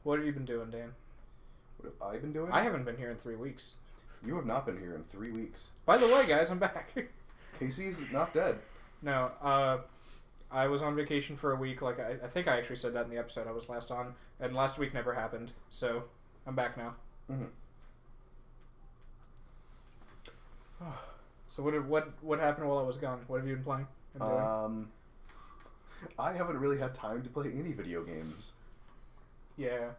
What have you been doing, Dan? What have I been doing? I haven't been here in 3 weeks. You have not been here in 3 weeks. By the way, guys, I'm back. Casey's not dead. No, I was on vacation for a week. Like I think I actually said that in the episode I was last on, and last week never happened. So I'm back now. Mm-hmm. So what happened while I was gone? What have you been playing? And doing? I haven't really had time to play any video games. Yeah.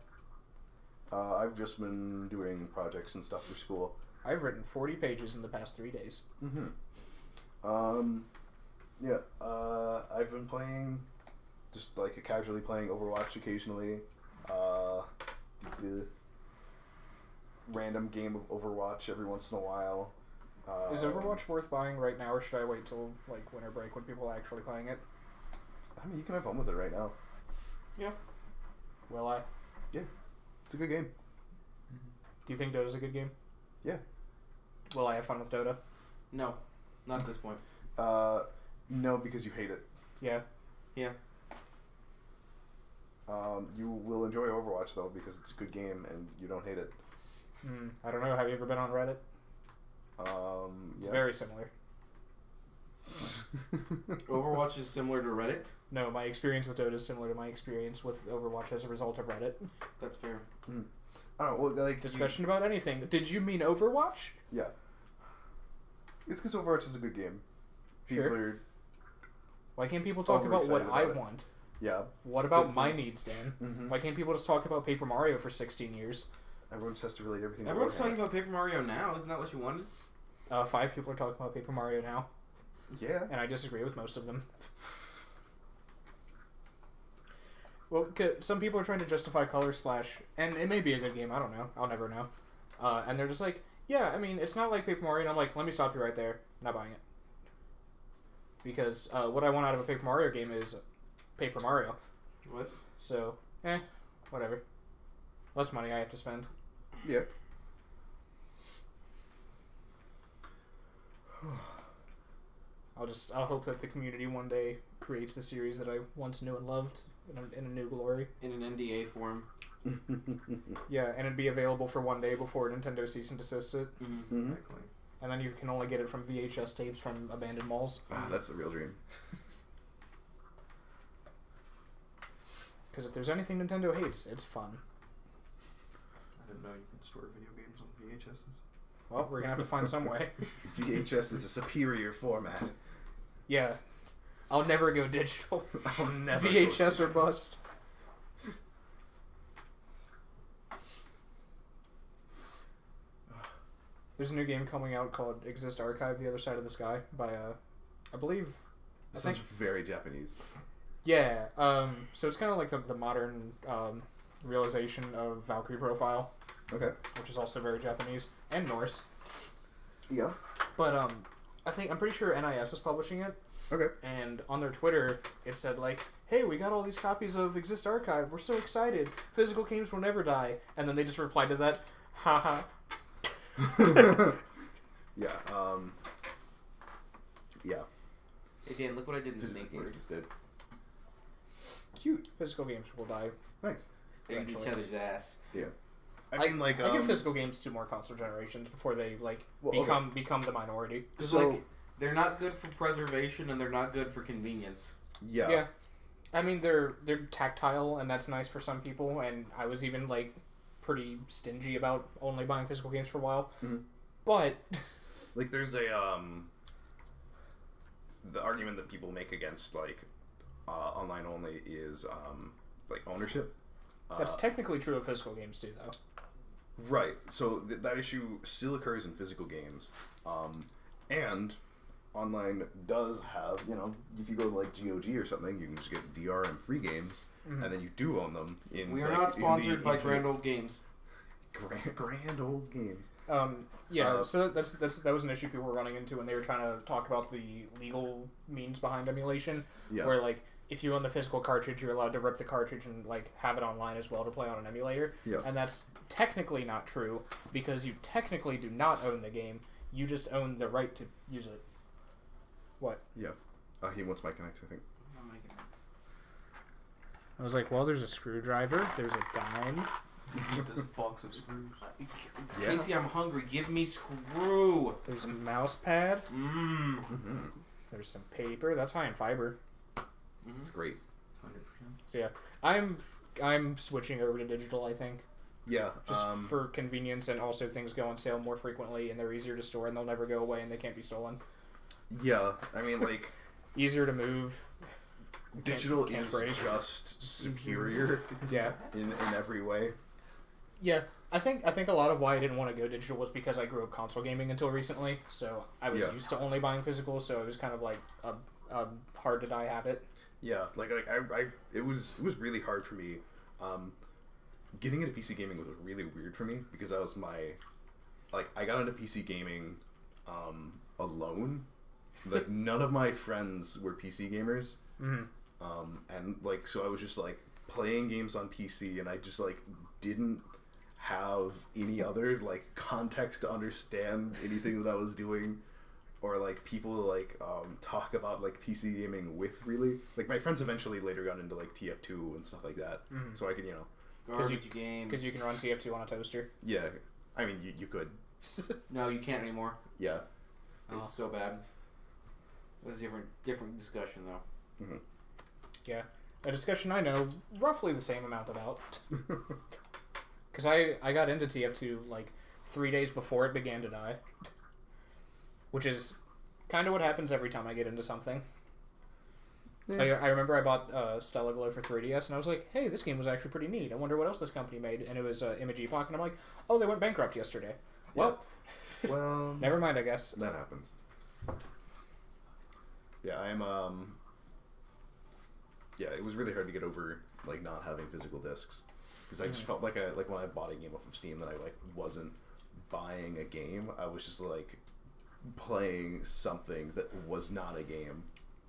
I've just been doing projects and stuff for school. I've written 40 pages in the past 3 days. Mm-hmm. Yeah. I've been playing, just like casually playing Overwatch occasionally. The random game of Overwatch every once in a while. Is Overwatch worth buying right now, or should I wait till like winter break when people are actually playing it? I mean, you can have fun with it right now. Yeah. Will I? Yeah. It's a good game. Do you think Dota's a good game? Yeah. Will I have fun with Dota? No. Not at this point. No, because you hate it. Yeah. Yeah. You will enjoy Overwatch, though, because it's a good game and you don't hate it. I don't know. Have you ever been on Reddit? It's very similar. Overwatch is similar to Reddit? No, my experience with Dota is similar to my experience with Overwatch as a result of Reddit. That's fair. I don't know, well, like... Discussion about anything. Did you mean Overwatch? Yeah. It's because Overwatch is a good game. Sure. People are... Why can't people talk about what I want? Yeah. What about my needs, Dan? Mm-hmm. Why can't people just talk about Paper Mario for 16 years? Everyone just has to relate everything. Everyone's talking about Paper Mario now. Isn't that what you wanted? 5 people are talking about Paper Mario now. Yeah. And I disagree with most of them. Well, some people are trying to justify Color Splash, and it may be a good game, I don't know. I'll never know. And they're just like, yeah, I mean, it's not like Paper Mario, and I'm like, let me stop you right there. Not buying it. Because what I want out of a Paper Mario game is Paper Mario. What? So, whatever. Less money I have to spend. Yeah. I'll hope that the community one day creates the series that I once knew and loved in a new glory. In an NDA form. Yeah, and it'd be available for one day before Nintendo cease and desists it. Mm-hmm. Exactly. And then you can only get it from VHS tapes from abandoned malls. That's the real dream. Because if there's anything Nintendo hates, it's fun. I didn't know you could store video games on VHSs. Well, we're going to have to find some way. VHS is a superior format. Yeah. I'll never go digital. I'll never VHS or bust. There's a new game coming out called Exist Archive: The Other Side of the Sky by, I believe... That sounds very Japanese. Yeah, so it's kind of like the modern realization of Valkyrie Profile. Okay. Which is also very Japanese. And Norse. Yeah. But, I'm pretty sure NIS is publishing it. Okay. And on their Twitter, it said, like, hey, we got all these copies of Exist Archive. We're so excited. Physical games will never die. And then they just replied to that, haha. Yeah, yeah. Hey Dan, look what I did in Snake Games Games. did. Cute. Physical games will die. Nice. They eat each other's ass. Yeah. I mean, like, I give physical games 2 more console generations before they, like, become the minority. Because, So- like, they're not good for preservation and they're not good for convenience. Yeah. Yeah. I mean, they're tactile, and that's nice for some people, and I was even, like, pretty stingy about only buying physical games for a while. Mm-hmm. But... Like, there's a, the argument that people make against, like, online only is, like, ownership. That's technically true of physical games, too, though. Right. So that issue still occurs in physical games. And online does have, you know, if you go to, like, GOG or something, you can just get DRM free games, and then you do own them. We are not sponsored by Grand Old Games. Grand Old Games. So that was an issue people were running into when they were trying to talk about the legal means behind emulation. Yeah. Where, like, if you own the physical cartridge, you're allowed to rip the cartridge and, like, have it online as well to play on an emulator. Yeah. And that's technically not true, because you technically do not own the game. You just own the right to use it. What? Yeah. He wants my Connects, I think. I was like, well, there's a screwdriver. There's a dime. This box of screws. Yeah. Casey, I'm hungry. Give me screw. There's a mouse pad. Mm-hmm. There's some paper. That's high in fiber. It's great. 100%. So yeah, I'm switching over to digital. I think Yeah. just for convenience, and also things go on sale more frequently, and they're easier to store, and they'll never go away, and they can't be stolen. Yeah. I mean, like, Easier to move. digital can't is break. just superior Yeah. in every way. Yeah, I think a lot of why I didn't want to go digital was because I grew up console gaming until recently, so I was Yeah. used to only buying physical, so it was kind of like a hard to die habit. Yeah, like it was really hard for me. Getting into PC gaming was really weird for me because that was I got into PC gaming alone. Like none of my friends were PC gamers, and like so I was just like playing games on PC, and I just like didn't have any other like context to understand anything that I was doing. Or like people like talk about like PC gaming with really like my friends eventually later got into like TF2 and stuff like that, so I could Garbage game. Because you can run TF2 on a toaster. yeah, I mean you could No, you can't anymore. yeah It's so bad. That's a different discussion though. Yeah, a discussion I know roughly the same amount about. Because I got into TF2 like 3 days before it began to die. Which is kind of what happens every time I get into something. Yeah. I remember I bought Stella Glow for 3DS, and I was like, hey, this game was actually pretty neat. I wonder what else this company made. And it was Image Epoch, and I'm like, oh, they went bankrupt yesterday. Well, well never mind, I guess. that happens. Yeah, I'm yeah, it was really hard to get over like not having physical discs because I just felt like when I bought a game off of Steam that I like wasn't buying a game. I was just like playing something that was not a game.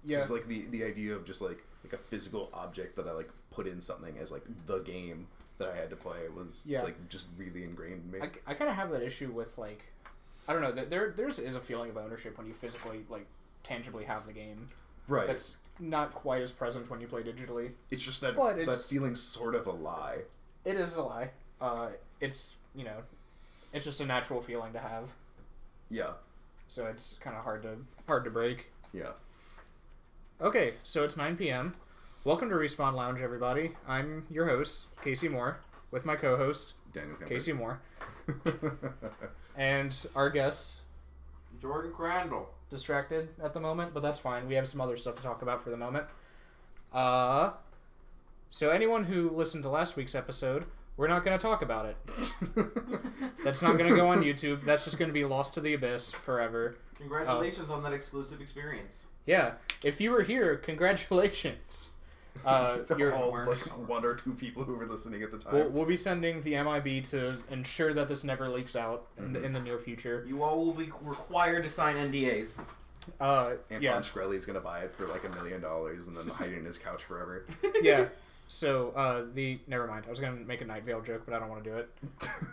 Yeah. Just like the idea of just like a physical object that I like put in something as like the game that I had to play was like just really ingrained in me. I kind of have that issue with like, I don't know, there's a feeling of ownership when you physically like tangibly have the game. Right. That's not quite as present when you play digitally. It's just that But that it's- feeling's sort of a lie. It is a lie. It's, you know, it's just a natural feeling to have. Yeah. So it's kind of hard to break. Yeah. Okay, so it's 9 p.m. Welcome to Respawn Lounge, everybody. I'm your host, Casey Moore, with my co-host, Daniel Kemper. Casey Moore, and our guest, Jordan Crandall. distracted at the moment, but that's fine. We have some other stuff to talk about for the moment. So anyone who listened to last week's episode, we're not going to talk about it. That's not going to go on YouTube. That's just going to be lost to the abyss forever. Congratulations on that exclusive experience. Yeah, if you were here, congratulations. It's You're all like one or two people who were listening at the time. We'll be sending the MIB to ensure that this never leaks out in the near future. You all will be required to sign NDAs. Anton Yeah. Shkreli's gonna buy it for like $1 million and then hide it in his couch forever. Yeah. So never mind. I was gonna make a Night Vale joke, but I don't want to do it.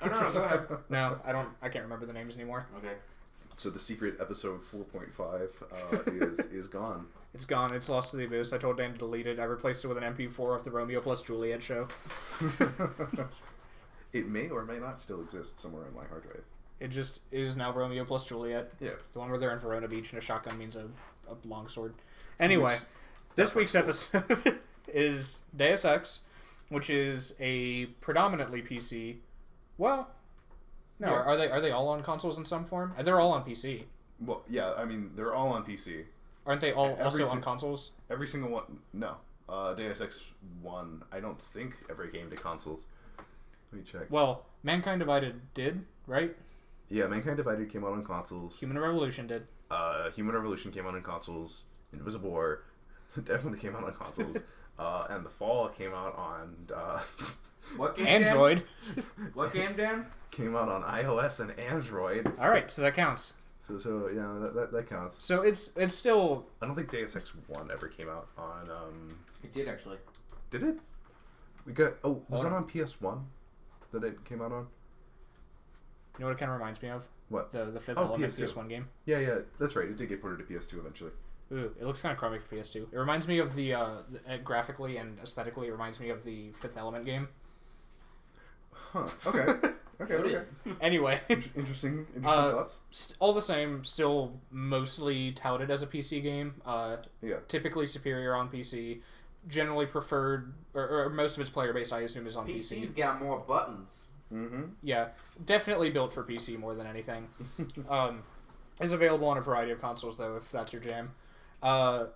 No, go ahead. No, I can't remember the names anymore. Okay. So the secret episode 4.5 is gone. It's gone. It's lost to the abyss. I told Dan to delete it. I replaced it with an MP4 of the Romeo plus Juliet show. It may or may not still exist somewhere on my hard drive. It just is now Romeo plus Juliet. Yeah. The one where they're in Verona Beach and a shotgun means a longsword. Anyway, this week's episode is Deus Ex, which is a predominantly PC. Well, no, Yeah. are they all on consoles in some form? They're all on PC. Well, yeah, I mean, they're all on PC. Aren't they all Every also on sing- consoles? Every single one. No. Deus Ex 1, I don't think ever came to consoles. Let me check. Well, Mankind Divided did, right? Yeah, Mankind Divided came out on consoles. Human Revolution did. Human Revolution came out on consoles. Invisible War definitely came out on consoles. And The Fall came out on... What game? Android. Dan? What game, Dan? came out on iOS and Android. All right, so that counts. So yeah, that counts. So it's still... I don't think Deus Ex 1 ever came out on... It did actually. Did it? We got... Oh, was Hold that on PS1 that it came out on? You know what it kind of reminds me of? What? The Fifth Oh, Element PS2. PS1 game. Yeah, that's right. It did get ported to PS2 eventually. Ooh, it looks kind of crummy for PS2. It reminds me of graphically and aesthetically, it reminds me of the Fifth Element game. Huh. Okay. Okay. Anyway. Interesting thoughts. All the same, still mostly touted as a PC game. Yeah. Typically superior on PC. Generally preferred, or most of its player base, I assume, is on PC. PC's got more buttons. Mm-hmm. Yeah, definitely built for PC more than anything. Is available on a variety of consoles, though, if that's your jam.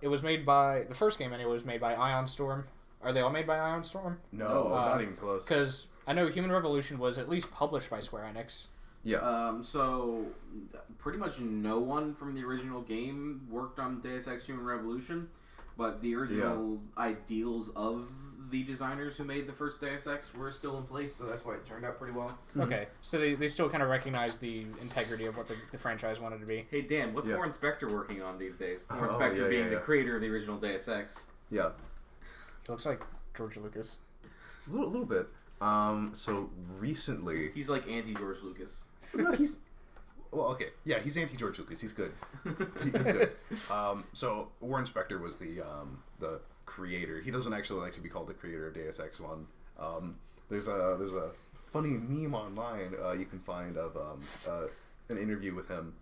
It was made by, the first game anyway, was made by Ion Storm. Are they all made by Ion Storm? No, not even close. Because I know Human Revolution was at least published by Square Enix. Yeah. So pretty much no one from the original game worked on Deus Ex Human Revolution, but the original ideals of the designers who made the first Deus Ex were still in place, so that's why it turned out pretty well. Okay, so they still kind of recognize the integrity of what the franchise wanted to be. Hey Dan, what's Warren Spector working on these days? Warren Spector being the creator of the original Deus Ex. Yeah. He looks like George Lucas. A little bit. So recently... He's like anti-George Lucas. No, he's... Well, okay. Yeah, he's anti-George Lucas. He's good. He's good. So Warren Spector was the creator. He doesn't actually like to be called the creator of Deus Ex 1. There's a funny meme online you can find of an interview with him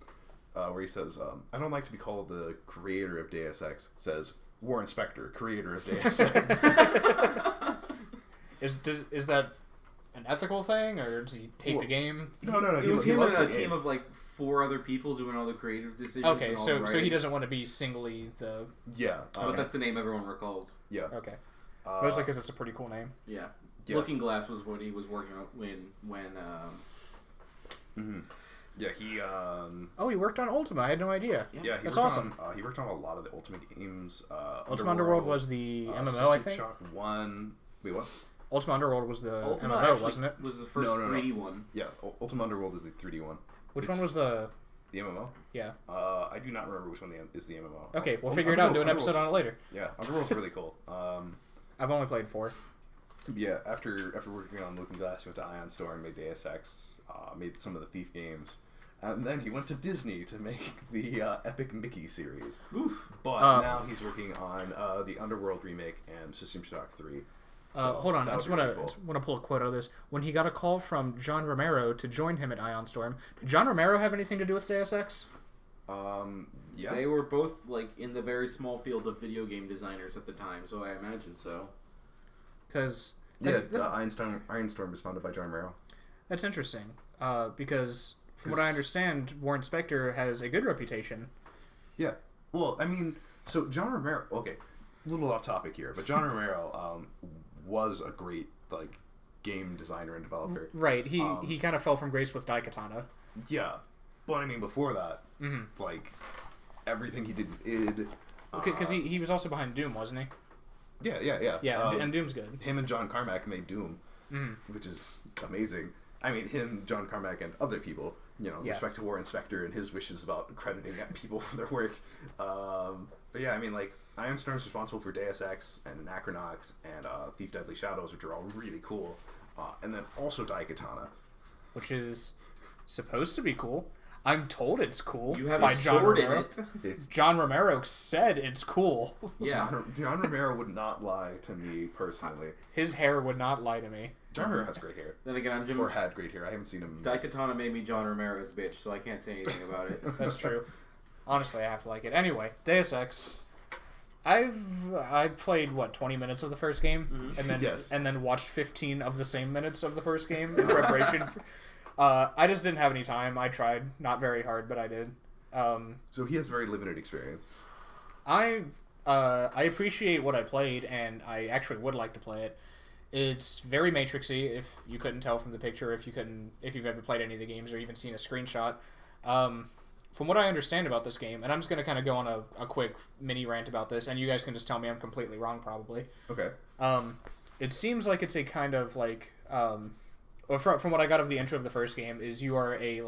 where he says, I don't like to be called the creator of Deus Ex, says Warren Spector, creator of Deus Ex. Is that an ethical thing, or does he hate the game? No. It was him and a team of like 4 other people doing all the creative decisions. Okay, and all so the he doesn't want to be singly the... Yeah. But that's the name everyone recalls. Yeah. Okay. Mostly because it's a pretty cool name. Yeah. Looking Glass was what he was working on when Mm-hmm. Yeah, he... Oh, he worked on Ultima. I had no idea. Yeah, that's awesome. He worked on a lot of the Ultimate games. Ultima Underworld was the MMO, System I think? Shock 1... Wait, what? Ultima Underworld was the Ultima MMO, wasn't it? Was the first 3D one. Yeah, Ultima Underworld is the 3D one. Which one was the... The MMO? Yeah. I do not remember which one is the MMO. Okay, we'll figure it out and do an episode on it later. Yeah, Underworld's really cool. I've only played 4. Yeah, after working on Looking Glass, he went to Ion Storm, made Deus Ex, made some of the Thief games, and then he went to Disney to make the Epic Mickey series. Oof. But now he's working on the Underworld remake and System Shock 3. So hold on, I just want to pull a quote out of this. When he got a call from John Romero to join him at Ion Storm, did John Romero have anything to do with Deus Ex? Yeah. They were both like in the very small field of video game designers at the time, so I imagine so. Because Iron Storm was founded by John Romero. That's interesting. Because from what I understand, Warren Spector has a good reputation. Yeah. Well, I mean, so John Romero. Okay, a little off topic here, but John Romero was a great game designer and developer. Right. He kind of fell from grace with Daikatana. Yeah, but I mean before that, everything he did with id. Because he was also behind Doom, wasn't he? Yeah. Yeah, and Doom's good. Him and John Carmack made Doom, which is amazing. I mean, him, John Carmack, and other people. Respect to Warren Spector and his wishes about crediting people for their work. But yeah, I mean, Iron Storm's responsible for Deus Ex and Anachronox and Thief Deadly Shadows, which are all really cool. And then also Daikatana. Which is supposed to be cool. I'm told it's cool. You have by a John sword Romero. in it. John Romero said it's cool. Yeah. John Romero would not lie to me personally. His hair would not lie to me. John Romero has great hair. Then again, Or had great hair. I haven't seen him. Daikatana made me John Romero's bitch, so I can't say anything about it. That's true. Honestly, I have to like it. Anyway, Deus Ex. I played 20 minutes of the first game, and then watched 15 of the same minutes of the first game in preparation. I just didn't have any time. I tried, not very hard, but I did. So he has very limited experience. I appreciate what I played, and I actually would like to play it. It's very Matrixy, if you couldn't tell from the picture, if you've ever played any of the games or even seen a screenshot. From what I understand about this game, and I'm just going to kind of go on a quick mini rant about this, and you guys can just tell me I'm completely wrong, probably. Okay. It seems like it's a kind of from what I got of the intro of the first game, is you are a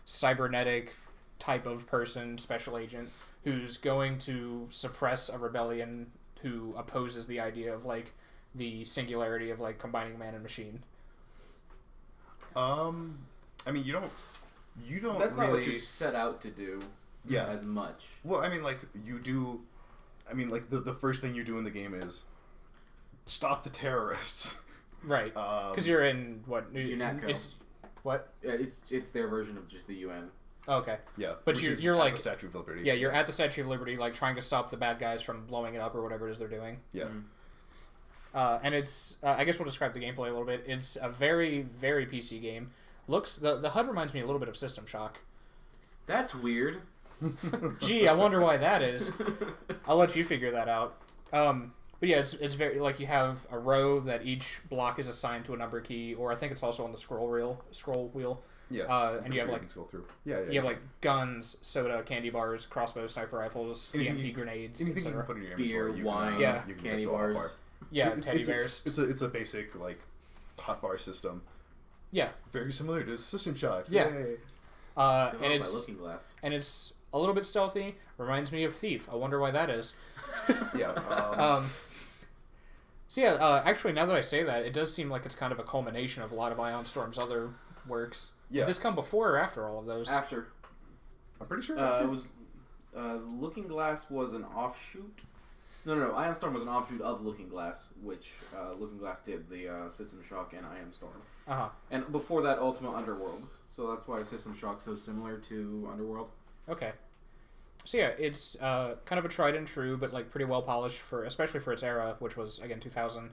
cybernetic type of person, special agent, who's going to suppress a rebellion who opposes the idea of the singularity of combining man and machine. I mean, you don't. That's really... not what you set out to do. Yeah. As much. Well, I mean, you do I mean, like the first thing you do in the game is stop the terrorists. Right. Because you're in what? UNATCO. It's what? Yeah, it's their version of just the UN. Oh, okay. Yeah, But you're like the Statue of Liberty. Yeah, you're at the Statue of Liberty, like trying to stop the bad guys from blowing it up or whatever it is they're doing. Yeah. And it's I guess we'll describe the gameplay a little bit. It's a very, very PC game. The HUD reminds me a little bit of System Shock. That's weird. Gee, I wonder why that is. I'll let you figure that out. But yeah, it's very like you have a row that each block is assigned to a number key, or I think it's also on the scroll wheel. Yeah. And you have like scroll through. Yeah. you have like guns, soda, candy bars, crossbows, sniper rifles, EMP grenades, Anything you can etc. put in your Beer, inventory, wine, you can candy get to all bars. apart. Yeah, teddy bears. It's a basic like hotbar system. Yeah. Very similar to System Shock. Yeah. Yay. Developed And by it's Looking Glass. and it's a little bit stealthy. Reminds me of Thief. I wonder why that is. Yeah. So yeah, actually, now that I say that, it does seem like it's kind of a culmination of a lot of Ion Storm's other works. Yeah. Did this come before or after all of those? After. I'm pretty sure. It was Looking Glass was an offshoot. No. Ion Storm was an offshoot of Looking Glass, which Looking Glass did the System Shock and Ion Storm. Uh-huh. And before that, Ultima Underworld. So that's why System Shock's so similar to Underworld. Okay. So yeah, it's kind of a tried and true, but like pretty well polished especially for its era, which was again 2000.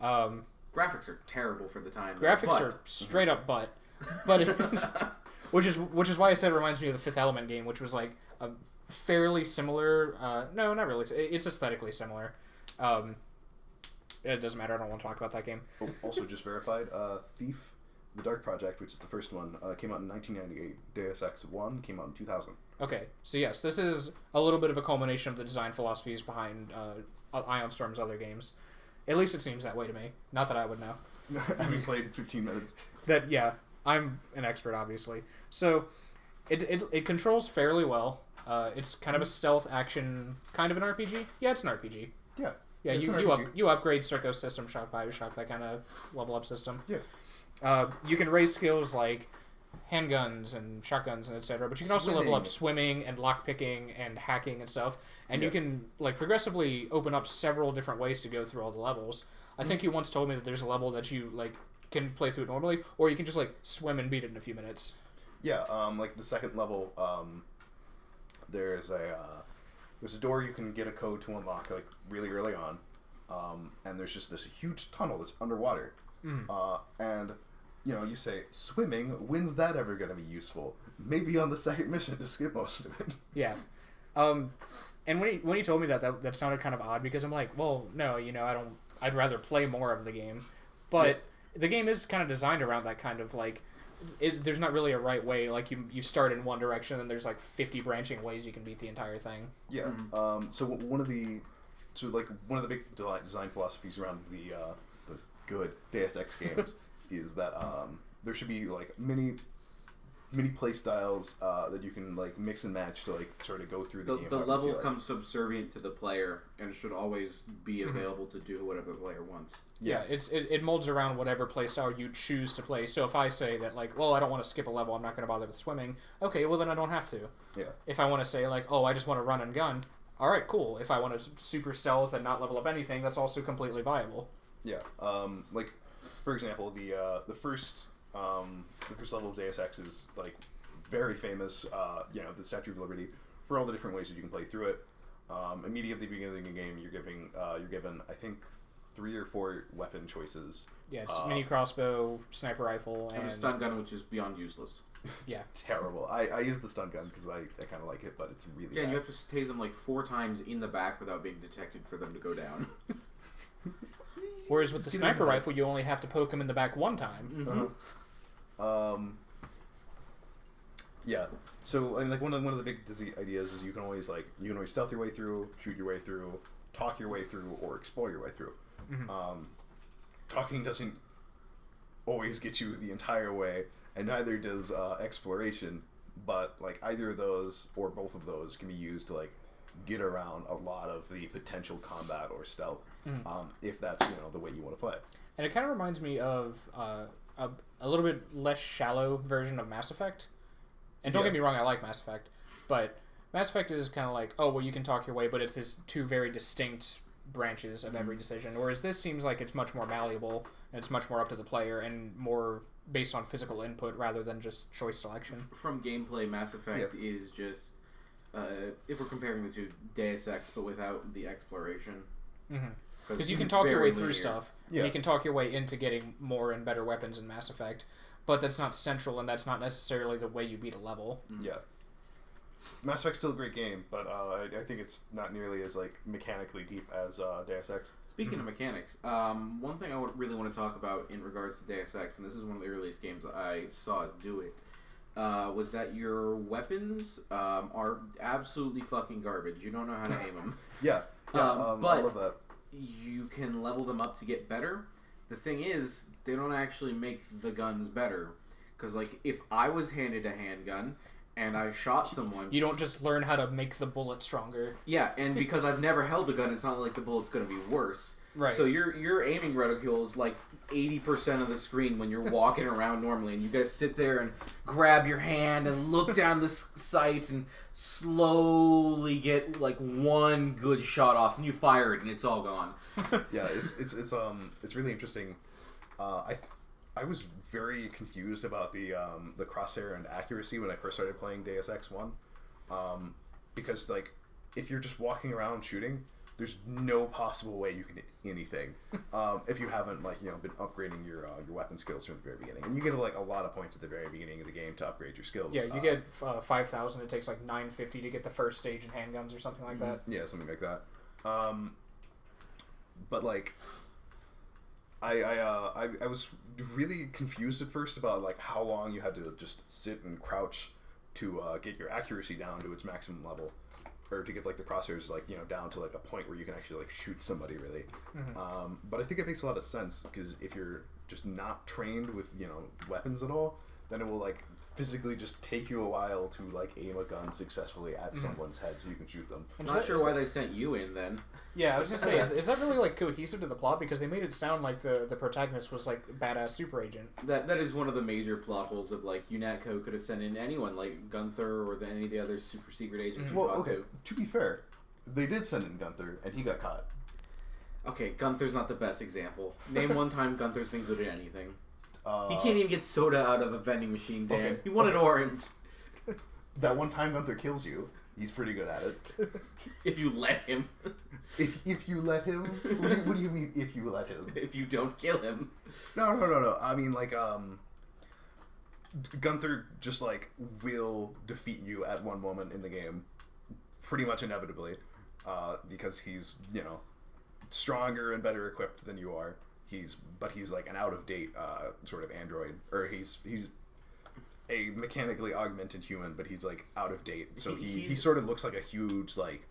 Graphics are terrible for the time. Graphics are straight up butt, but which is why I said it reminds me of the Fifth Element game, which was like a fairly similar. No, not really. It's aesthetically similar. It doesn't matter. I don't want to talk about that game. Oh, also, just verified. Thief, the Dark Project, which is the first one, came out in 1998. Deus Ex 1 came out in 2000. Okay, so yes, this is a little bit of a culmination of the design philosophies behind Ion Storm's other games. At least it seems that way to me. Not that I would know. Having played 15 minutes. I'm an expert, obviously. So, it controls fairly well. It's kind of a stealth action, kind of an RPG. Yeah, it's an RPG. Yeah. Yeah, it's an you RPG. upgrade Circo, System Shock, Bioshock, that kind of level up system. Yeah. You can raise skills like handguns and shotguns and etc. But you can also level up swimming and lockpicking and hacking and stuff. And you can like progressively open up several different ways to go through all the levels. I think you once told me that there's a level that you like can play through it normally, or you can just like swim and beat it in a few minutes. Yeah. Like the second level, there's a door you can get a code to unlock like really early on, and there's just this huge tunnel that's underwater, and you say swimming. When's that ever going to be useful? Maybe on the second mission to skip most of it. Yeah, and when he told me that sounded kind of odd because I'm like, well, no, I don't. I'd rather play more of the game, but the game is kind of designed around that kind of like. There's not really a right way. Like you start in one direction, and there's like 50 branching ways you can beat the entire thing. Yeah. So one of the big design philosophies around the good Deus Ex games is that there should be like many play styles that you can like mix and match to like sort of go through the game. The level comes subservient to the player and should always be available to do whatever the player wants. Yeah, it molds around whatever play style you choose to play. So if I say that like, well, I don't want to skip a level, I'm not going to bother with swimming. Okay, well then I don't have to. Yeah. If I want to say like, oh, I just want to run and gun. All right, cool. If I want to super stealth and not level up anything, that's also completely viable. Yeah. Like for example, the first level of Deus Ex is like very famous. The Statue of Liberty for all the different ways that you can play through it. Immediately at the beginning of the game, you're given I think 3 or 4 weapon choices. Yeah, it's mini crossbow, sniper rifle, and a stun gun, which is beyond useless. It's terrible. I use the stun gun because I kind of like it, but it's really bad. And you have to tase them like 4 times in the back without being detected for them to go down. Whereas with the sniper rifle, you only have to poke them in the back 1 time. Yeah. So and like one of the big ideas is you can always stealth your way through, shoot your way through, talk your way through, or explore your way through. Talking doesn't always get you the entire way, and neither does exploration. But like either of those or both of those can be used to like get around a lot of the potential combat or stealth, if that's the way you want to play. And it kind of reminds me of a little bit less shallow version of Mass Effect. And don't get me wrong, I like Mass Effect, but Mass Effect is kind of like, oh, well, you can talk your way, but it's this two very distinct branches of every decision. Whereas this seems like it's much more malleable, and it's much more up to the player, and more based on physical input rather than just choice selection. From gameplay, Mass Effect is just, if we're comparing the two, Deus Ex, but without the exploration. Because you can talk your way through linear stuff, and you can talk your way into getting more and better weapons in Mass Effect, but that's not central, and that's not necessarily the way you beat a level. Yeah. Mass Effect's still a great game, but I think it's not nearly as like mechanically deep as Deus Ex. Speaking of mechanics, one thing I would really want to talk about in regards to Deus Ex, and this is one of the earliest games I saw do it, was that your weapons are absolutely fucking garbage. You don't know how to aim them. But I love that. You can level them up to get better. The thing is, they don't actually make the guns better. Because, like, if I was handed a handgun and I shot someone... You don't just learn how to make the bullet stronger. Yeah, and because I've never held a gun, it's not like the bullet's going to be worse. Right. So your aiming reticule is like 80% of the screen when you're walking around normally, and you guys sit there and grab your hand and look down the sight and slowly get like one good shot off, and you fire it, and it's all gone. Yeah, it's really interesting. I was very confused about the crosshair and accuracy when I first started playing Deus Ex 1, because like if you're just walking around shooting, there's no possible way you can hit anything if you haven't been upgrading your weapon skills from the very beginning. And you get like a lot of points at the very beginning of the game to upgrade your skills. Yeah, you get 5,000. It takes like 950 to get the first stage in handguns or something like that. Yeah, something like that. But like, I was really confused at first about like how long you had to just sit and crouch to get your accuracy down to its maximum level. Or to get like the crosshairs down to like a point where you can actually like shoot somebody really. But I think it makes a lot of sense because if you're just not trained with weapons at all, then it will like physically just take you a while to like aim a gun successfully at someone's head so you can shoot them. I'm not sure why they sent you in then. Yeah, I was gonna say, is that really like cohesive to the plot? Because they made it sound like the protagonist was like a badass super agent. That is one of the major plot holes of like UNATCO could have sent in anyone like Gunther or any of the other super secret agents. Well, okay. To be fair, they did send in Gunther and he got caught. Okay, Gunther's not the best example. Name one time Gunther's been good at anything. He can't even get soda out of a vending machine, Dan. Okay, He wanted orange. That one time Gunther kills you, he's pretty good at it. If you let him. If you let him? What do you mean, if you let him? If you don't kill him. No. I mean, like, Gunther just, like, will defeat you at one moment in the game. Pretty much inevitably. Because he's, stronger and better equipped than you are. But he's like an out-of-date sort of android. Or he's a mechanically augmented human, but he's, like, out of date. So he sort of looks like a huge, like...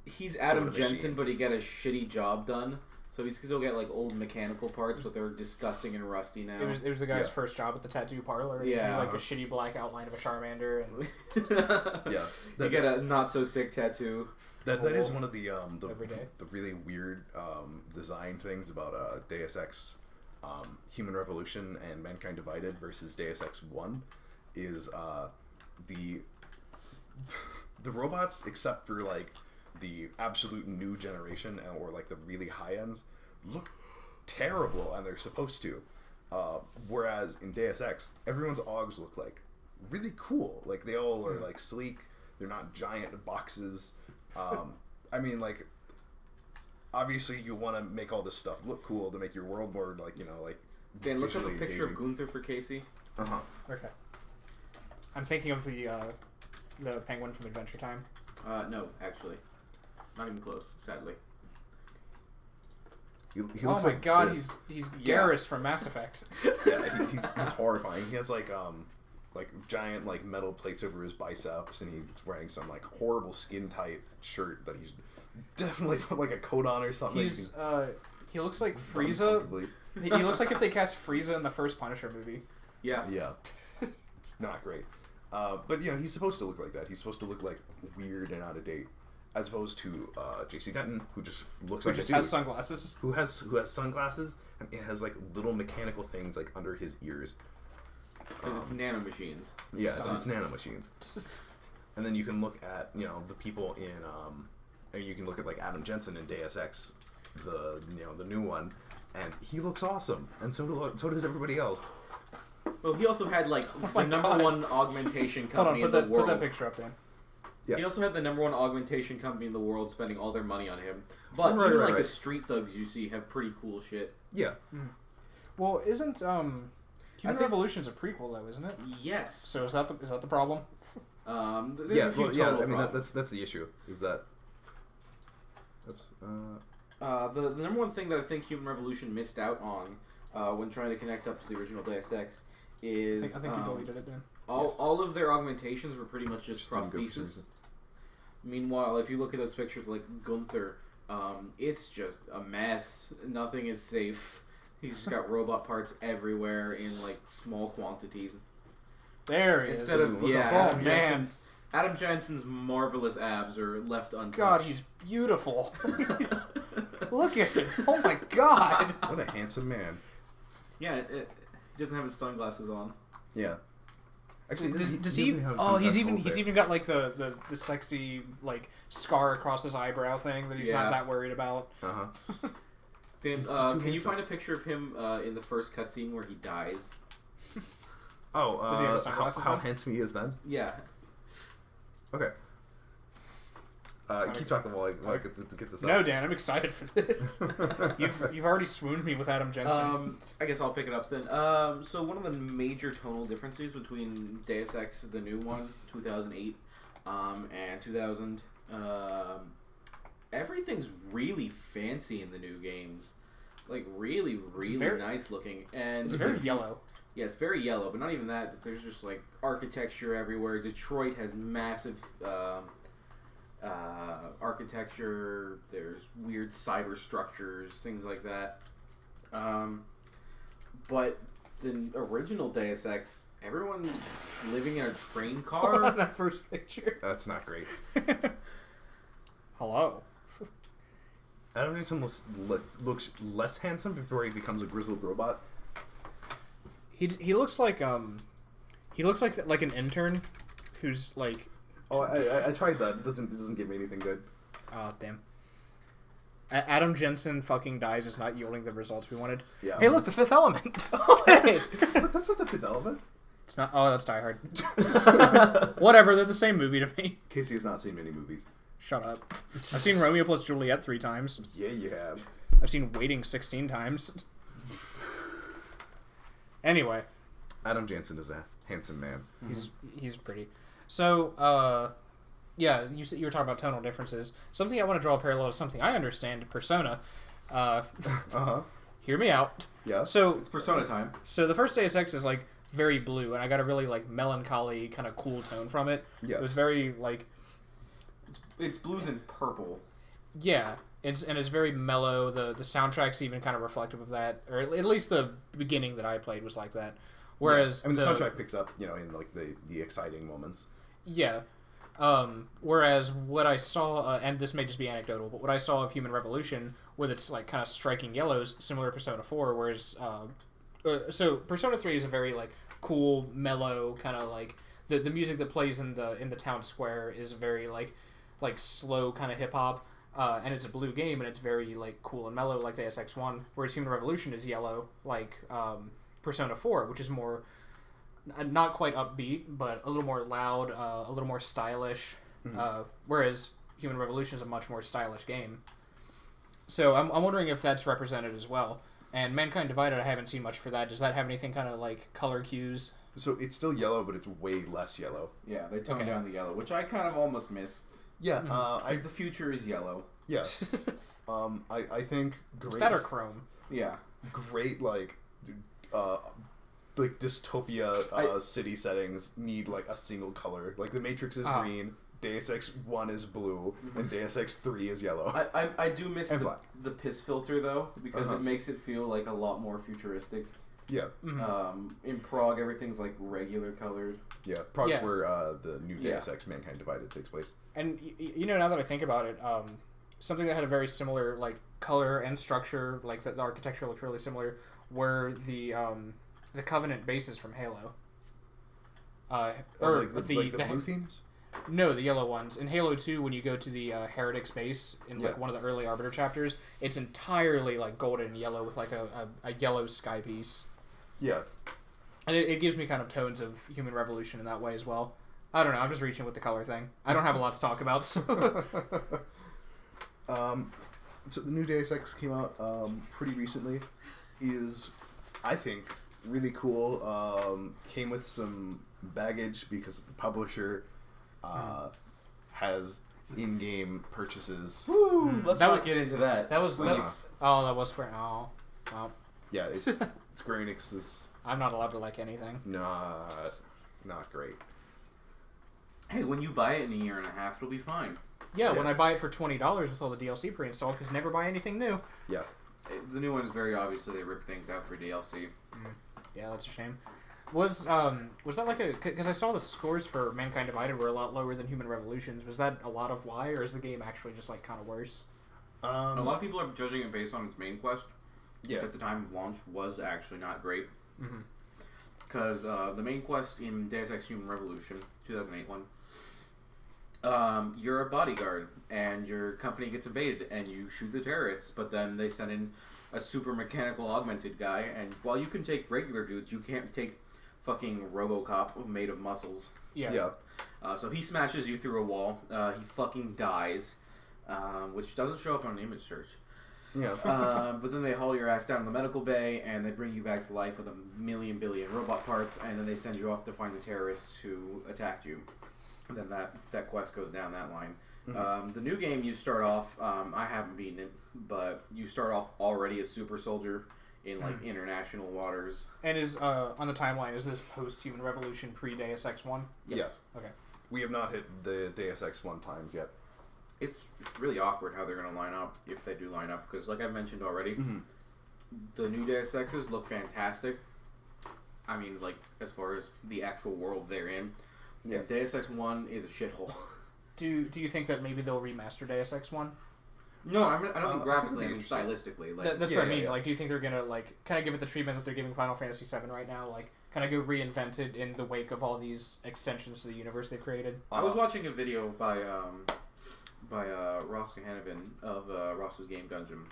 He's Adam sort of Jensen, but he got a shitty job done. So he's still got like old mechanical parts, but they're disgusting and rusty now. It was the guy's first job at the tattoo parlor. And Yeah. like a shitty black outline of a Charmander. And Yeah. You get a not so sick tattoo. That is one of the Every day. the really weird design things about Deus Ex, Human Revolution and Mankind Divided versus Deus Ex 1 is the robots, except for like the absolute new generation or like the really high ends, look terrible, and they're supposed to. Whereas in Deus Ex, everyone's augs look like really cool. Like they all are like sleek. They're not giant boxes. I mean, like, obviously you want to make all this stuff look cool to make your world more like like. Dan, look up a visually picture of engaging. Gunther for Casey. Okay. I'm thinking of the penguin from Adventure Time. No, actually. Not even close, sadly. He Oh looks my like god, this. he's Garrus from Mass Effect. Yeah, he's horrifying. He has like giant like metal plates over his biceps, and he's wearing some like horrible skin tight shirt that he's definitely put like a coat on or something. He looks like Frieza. He looks like if they cast Frieza in the first Punisher movie. Yeah. Yeah, it's not great. But he's supposed to look like that. He's supposed to look like weird and out of date, as opposed to J.C. Denton, who just looks like just a dude. has sunglasses. Who has sunglasses, and it has like little mechanical things like under his ears. Because it's nanomachines. Yes, it's nanomachines. and then you can look at the people in or you can look at like Adam Jensen in Deus Ex, the new one, and he looks awesome, and so does everybody else. Well, he also had like the number one augmentation company in the world. Put that picture up, Dan. Yeah. He also had the number one augmentation company in the world spending all their money on him. But even the street thugs you see have pretty cool shit. Yeah. Mm. Well, isn't Human Revolution's a prequel though, isn't it? Yes. So is that the problem? There's a few I mean problems. that's the issue. Is that. Oops. The number one thing that I think Human Revolution missed out on when trying to connect up to the original Deus Ex is I think you deleted it then. All of their augmentations were pretty much just prosthesis. Meanwhile, if you look at those pictures like Gunther, it's just a mess. Nothing is safe. He's just got robot parts everywhere in like small quantities. There he Instead is. of Adam Jensen's marvelous abs are left untouched. God, he's beautiful. Look at him. Oh my God. What a handsome man. Yeah, he doesn't have his sunglasses on. Yeah. Actually, does he? Oh, he's even got like the sexy like scar across his eyebrow thing that he's not that worried about. Dan, can you find a picture of him in the first cutscene where he dies? Oh, does he have his sunglasses how then? handsome he is then? Yeah. Okay. Keep talking while I get this up. No, Dan, I'm excited for this. You've already swooned me with Adam Jensen. I guess I'll pick it up then. So one of the major tonal differences between Deus Ex, the new one, 2008, and 2000, everything's really fancy in the new games. Like, really nice looking. And it's very yellow. Yeah, it's very yellow, but not even that. There's just, like, architecture everywhere. Detroit has massive architecture. There's weird cyber structures, things like that. But the original Deus Ex, everyone's living in a train car. On that first picture. That's not great. Hello. Adam Jensen looks less handsome before he becomes a grizzled robot. He looks like an intern who's like. Oh, I tried that. It doesn't give me anything good. Oh damn. Adam Jensen fucking dies is not yielding the results we wanted. Yeah. Hey, look, the Fifth Element. But that's not the Fifth Element. It's not. Oh, that's Die Hard. Whatever. They're the same movie to me. Casey has not seen many movies. Shut up. I've seen Romeo plus Juliet 3 times. Yeah, you have. I've seen Waiting 16 times. Anyway, Adam Jensen is a handsome man. He's pretty. So, yeah, you were talking about tonal differences. Something I want to draw a parallel to something I understand, Persona. Hear me out. Yeah. So It's Persona time. So the first Deus Ex is like very blue, and I got a really like melancholy kind of cool tone from it. Yeah. It was very like. It's blues and purple. Yeah. It's very mellow. The soundtrack's even kind of reflective of that, or at least the beginning that I played was like that. Whereas the soundtrack picks up, in like the exciting moments. Yeah. Whereas what I saw, and this may just be anecdotal, but what I saw of Human Revolution with its like kind of striking yellows, similar to Persona 4, whereas so Persona 3 is a very like cool, mellow kind of like the music that plays in the town square is very like slow kind of hip hop. And it's a blue game, and it's very like cool and mellow, like Deus Ex 1. Whereas Human Revolution is yellow, like Persona 4, which is more not quite upbeat, but a little more loud, a little more stylish. Mm-hmm. Whereas Human Revolution is a much more stylish game. So I'm wondering if that's represented as well. And Mankind Divided, I haven't seen much for that. Does that have anything kind of like color cues? So it's still yellow, but it's way less yellow. Yeah, they toned down the yellow, which I kind of almost miss. Yeah, because the future is yellow. Yeah. I think great. Is that or chrome? Yeah. Great dystopia city settings need like a single color. Like the Matrix is green, Deus Ex 1 is blue, and Deus Ex 3 is yellow. I do miss the piss filter though, because it makes it feel like a lot more futuristic. Yeah. Mm-hmm. In Prague, everything's like regular colored. Yeah, Prague's where the new Deus Ex Mankind Divided takes place. And now that I think about it, something that had a very similar like color and structure, like the architecture looked really similar, were the Covenant bases from Halo. Or like the blue themes. No, the yellow ones. In Halo 2, when you go to the Heretic's base in like one of the early Arbiter chapters, it's entirely like golden and yellow with like a yellow sky piece. Yeah. And it gives me kind of tones of Human Revolution in that way as well. I don't know, I'm just reaching with the color thing. I don't have a lot to talk about, so... So the new Deus Ex came out pretty recently. Is, I think, really cool. Came with some baggage because the publisher has in-game purchases. Woo! Let's That not was- get into that. That was... Square That, Enix. that was Square... Oh. Well, Yeah, it's Square Enix is I'm not allowed to like anything. not great. Hey, when you buy it in a year and a half, it'll be fine. Yeah, Yeah. when I buy it for $20 with all the DLC pre-installed, because never buy anything new. Yeah. The new one's very obviously they rip things out for DLC. Yeah, that's a shame. Was that like a... Because I saw the scores for Mankind Divided were a lot lower than Human Revolutions. Was that a lot of why, or is the game actually just like kind of worse? A lot of people are judging it based on its main quest, Yeah. which at the time of launch was actually not great. Mm-hmm. Because the main quest in Deus Ex Human Revolution, 2008 one, you're a bodyguard, and your company gets invaded, and you shoot the terrorists, but then they send in a super mechanical augmented guy, and while you can take regular dudes, you can't take fucking RoboCop made of muscles. Yeah. Yeah. So he smashes you through a wall, he fucking dies, which doesn't show up on an image search. Yeah. But then they haul your ass down to the medical bay, and they bring you back to life with a million billion robot parts, and then they send you off to find the terrorists who attacked you. And then that quest goes down that line. Mm-hmm. The new game, you start off, I haven't beaten it, but you start off already a super soldier in like international waters. And is on the timeline, is this post-Human Revolution pre-Deus Ex 1? Yeah. Okay. We have not hit the Deus Ex 1 times yet. It's really awkward how they're going to line up, if they do line up, because like I mentioned already, the new Deus Exes look fantastic. I mean, like, as far as the actual world they're in. Yeah. And Deus Ex 1 is a shithole. Do you think that maybe they'll remaster Deus Ex 1? No, I mean, I don't think graphically, I mean interesting. stylistically. Like, That's yeah, what I mean. yeah. Like, do you think they're gonna like kind of give it the treatment that they're giving Final Fantasy VII right now? Like, kind of go reinvent it in the wake of all these extensions to the universe they've created? I was watching a video by Ross Kahanovan of Ross's Game Dungeon,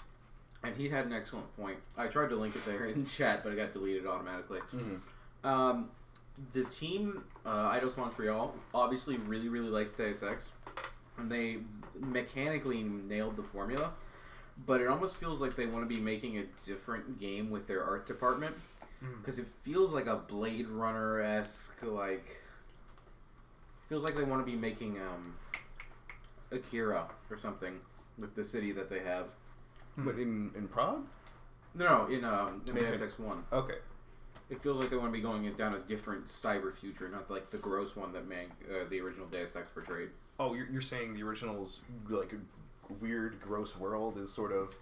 and he had an excellent point. I tried to link it there in chat, but it got deleted automatically. The team, Eidos Montreal, obviously really, really likes Deus Ex, and they mechanically nailed the formula, but it almost feels like they want to be making a different game with their art department, because it feels like a Blade Runner-esque, like... feels like they want to be making Akira or something with the city that they have. But in Prague? No, in Deus Ex 1. Okay. It feels like they want to be going down a different cyber future, not like the gross one that the original Deus Ex portrayed. Oh, you're saying the original's like a weird, gross world is sort of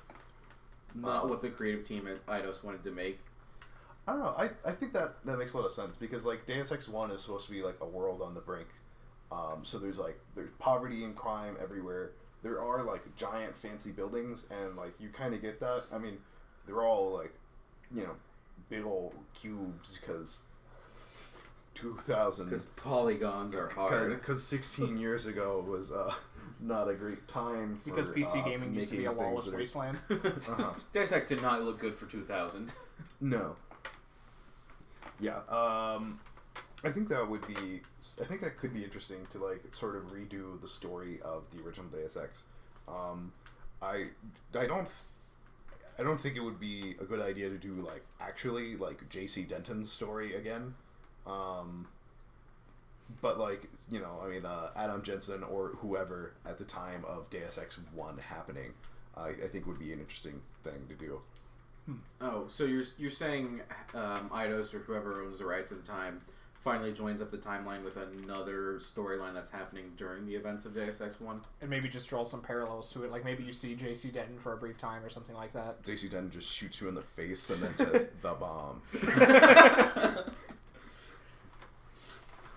Not what the creative team at Eidos wanted to make. I don't know. I think that makes a lot of sense because like Deus Ex 1 is supposed to be like a world on the brink. So there's poverty and crime everywhere. There are like giant fancy buildings and like you kind of get that. I mean, they're all like, you know, big old cubes because 2000. Because polygons are hard. Because 16 years ago was not a great time. For, Because PC gaming used to be a making lawless things wasteland. Deus Ex did not look good for 2000. No. Yeah. I think that would be. I think that could be interesting to like sort of redo the story of the original Deus Ex. I don't think it would be a good idea to do like actually like J.C. Denton's story again. But like, you know, I mean, Adam Jensen or whoever at the time of Deus Ex 1 happening, I think would be an interesting thing to do. Oh, so you're saying Eidos or whoever owns the rights at the time finally joins up the timeline with another storyline that's happening during the events of Deus Ex 1? And maybe just draw some parallels to it. Like maybe you see J.C. Denton for a brief time or something like that. J.C. Denton just shoots you in the face and then says, "The bomb."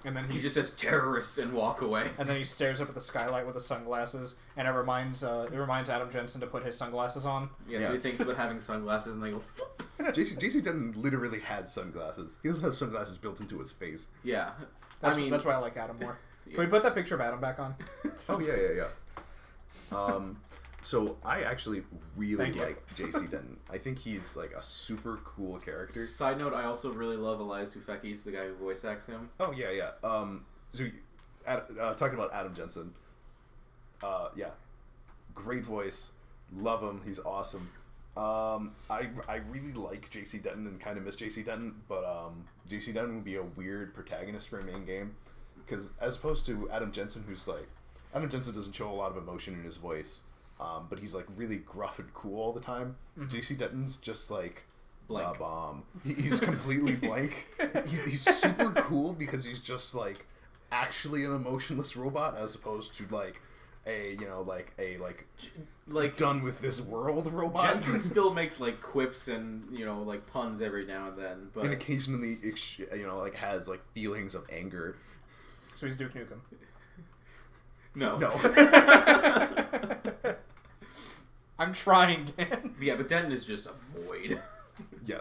And then He just says terrorists and walk away. and then he stares up at the skylight with his sunglasses, and it reminds Adam Jensen to put his sunglasses on. Yeah, Yeah. so he thinks about having sunglasses and they go, J.C. Denton literally had sunglasses. He doesn't have sunglasses built into his face. yeah. That's why I like Adam more. Can we put that picture of Adam back on? Oh yeah. So I actually really Thank you. like JC Denton. I think he's like a super cool character. Side note, I also really love Elias Tufekis, the guy who voice acts him. Oh yeah. Talking about Adam Jensen. Yeah, great voice. Love him. He's awesome. I really like JC Denton and kind of miss JC Denton, but JC Denton would be a weird protagonist for a main game, because as opposed to Adam Jensen, who's like, Adam Jensen doesn't show a lot of emotion in his voice, but he's like really gruff and cool all the time. JC Denton's just like Blank. He's completely blank. He's super cool because he's just like actually an emotionless robot, as opposed to like a done with this world robot. Jensen still makes like quips and like puns every now and then, but and occasionally like has like feelings of anger. So he's Duke Nukem. no. I'm trying, Dan. Yeah, but Denton is just a void. Yeah,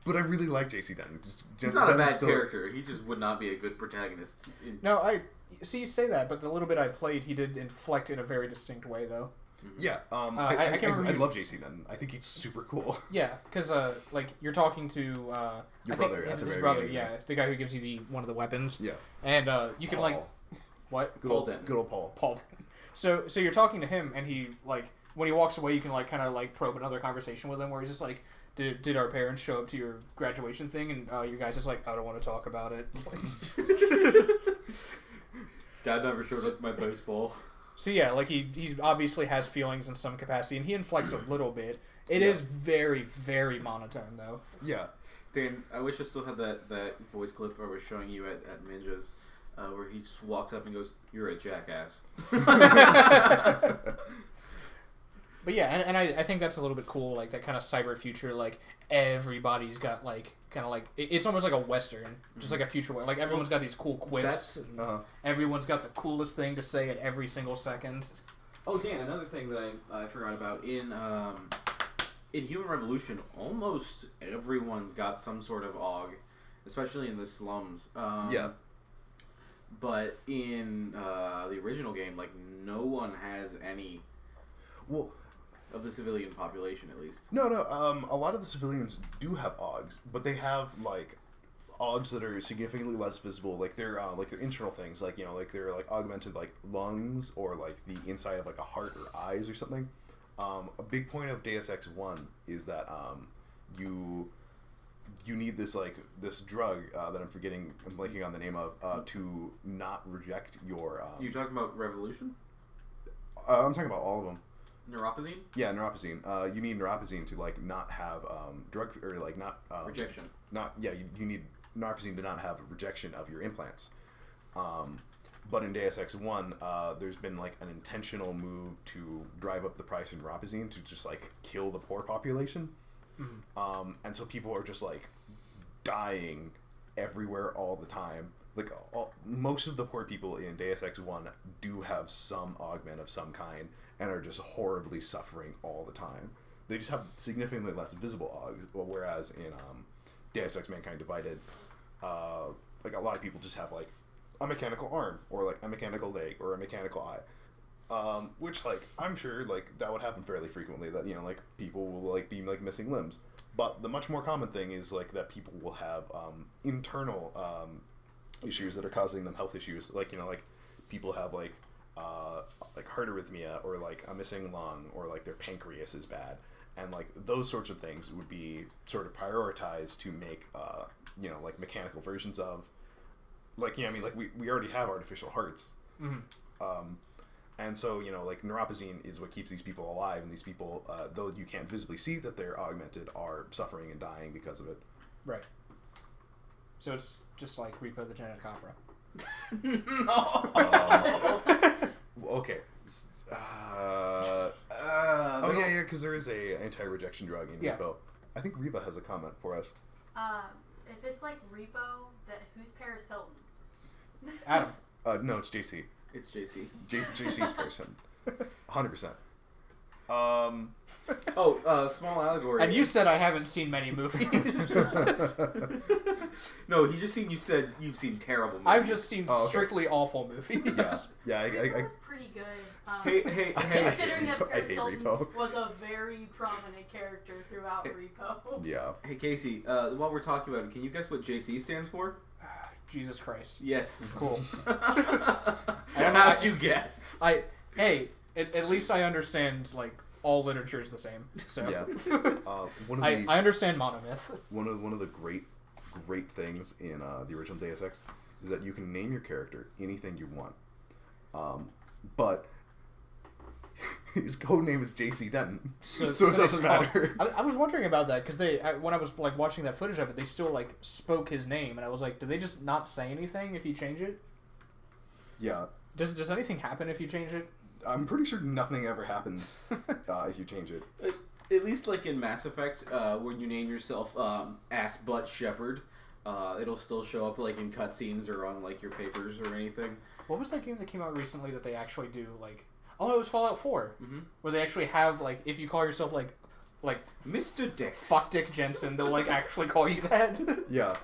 but I really like JC Denton. He's not a bad character. He just would not be a good protagonist. No, I see you say that, but the little bit I played, he did inflect in a very distinct way, though. Yeah, I can't remember. I love JC Denton. I think he's super cool. Yeah, because like you're talking to Your I think brother, his at the very brother, beginning, yeah, the guy who gives you one of the weapons. Yeah, and you can like what? Good Paul old, Denton. good old Paul. Paul. So you're talking to him, and he like when he walks away, you can like kind of like probe another conversation with him, where he's just like, "Did our parents show up to your graduation thing?" And your guy's just like, "I don't want to talk about it." Dad never showed up to my baseball. So yeah, like he obviously has feelings in some capacity, and he inflects a little bit. It is very, very monotone, though. Yeah. Dan, I wish I still had that voice clip I was showing you at Ninjas, where he just walks up and goes, "You're a jackass." But yeah, and I think that's a little bit cool, like that kind of cyber future, like everybody's got like kind of like it's almost like a western, just like a future like everyone's got these cool quips. And everyone's got the coolest thing to say at every single second. Oh, Dan, another thing that I forgot about in Human Revolution, almost everyone's got some sort of AUG, especially in the slums. Yeah. But in the original game, like no one has any. Well. Of the civilian population, at least. No. A lot of the civilians do have AUGs, but they have like AUGs that are significantly less visible. Like they're internal things, like like they're like augmented like lungs or like the inside of like a heart or eyes or something. A big point of Deus Ex 1 is that you need this drug that I'm blanking on the name of to not reject your. You talking about Revolution? I'm talking about all of them. Neuropazine? Yeah, neuropazine. You need neuropazine to like not have drug or like not rejection. You need neuropazine to not have a rejection of your implants. But in Deus Ex 1, there's been like an intentional move to drive up the price of neuropazine to just like kill the poor population. Mm-hmm. And so people are just like dying everywhere all the time. Like most of the poor people in Deus Ex 1 do have some augment of some kind and are just horribly suffering all the time. They just have significantly less visible AUGs, whereas in Deus Ex Mankind Divided, like a lot of people just have like a mechanical arm or like a mechanical leg or a mechanical eye, which like I'm sure like that would happen fairly frequently. That like people will like be like missing limbs, but the much more common thing is like that people will have internal issues that are causing them health issues. Like like people have like heart arrhythmia or like a missing lung or like their pancreas is bad, and like those sorts of things would be sort of prioritized to make like mechanical versions of like I mean like we already have artificial hearts. Mm-hmm. And so like neuropazine is what keeps these people alive, and these people though you can't visibly see that they're augmented are suffering and dying because of it. Right. So it's just like Repo the Genetic Opera. No. Okay. Yeah, because there is a anti-rejection drug in Repo. I think Reva has a comment for us. If it's like Repo, who's Paris Hilton? Adam. No, it's JC. It's JC. JC's person. 100%. Small allegory. And you said I haven't seen many movies. No, he just seen you said you've seen terrible movies. I've just seen Oh, okay. strictly awful movies. Yeah. Repo was pretty good. Hey. Considering that I hate Paris Hilton Repo. was a very prominent character throughout Repo. Yeah. Hey, Casey, while we're talking about it, can you guess what JC stands for? Jesus Christ. Yes. Cool. How'd you guess? At least I understand, like, all literature is the same. So Yeah. One of I the understand monomyth. one of the great things in the original Deus Ex is that you can name your character anything you want, but his code name is JC Denton, so it they doesn't spell- matter. I was wondering about that because when I was like watching that footage of it, they still like spoke his name, and I was like, did they just not say anything if you change it? Yeah, Does anything happen if you change it? I'm pretty sure nothing ever happens if you change it. At least like in Mass Effect, when you name yourself Ass Butt Shepherd, it'll still show up like in cutscenes or on like your papers or anything. What was that game that came out recently that they actually do like? Oh, it was Fallout 4, Mm-hmm. where they actually have like if you call yourself like Mr. Dix. Fuck Dick Jensen, they'll like actually call you that. Yeah,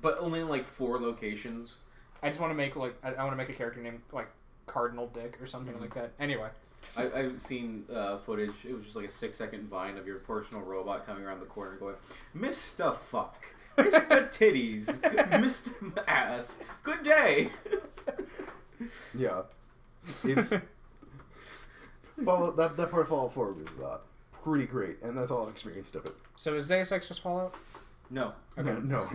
But only in like 4 locations. I just want to make like I want to make a character named like Cardinal Dick or something like that. Anyway, I've seen footage. It was just like a 6-second vine of your personal robot coming around the corner going, Mr. Fuck, Mr. Titties, Mr. Ass, good day. yeah. It's Fallout. That part of Fallout 4 was pretty great, and that's all I've experienced of it. so is Deus Ex just Fallout? No, Okay. No.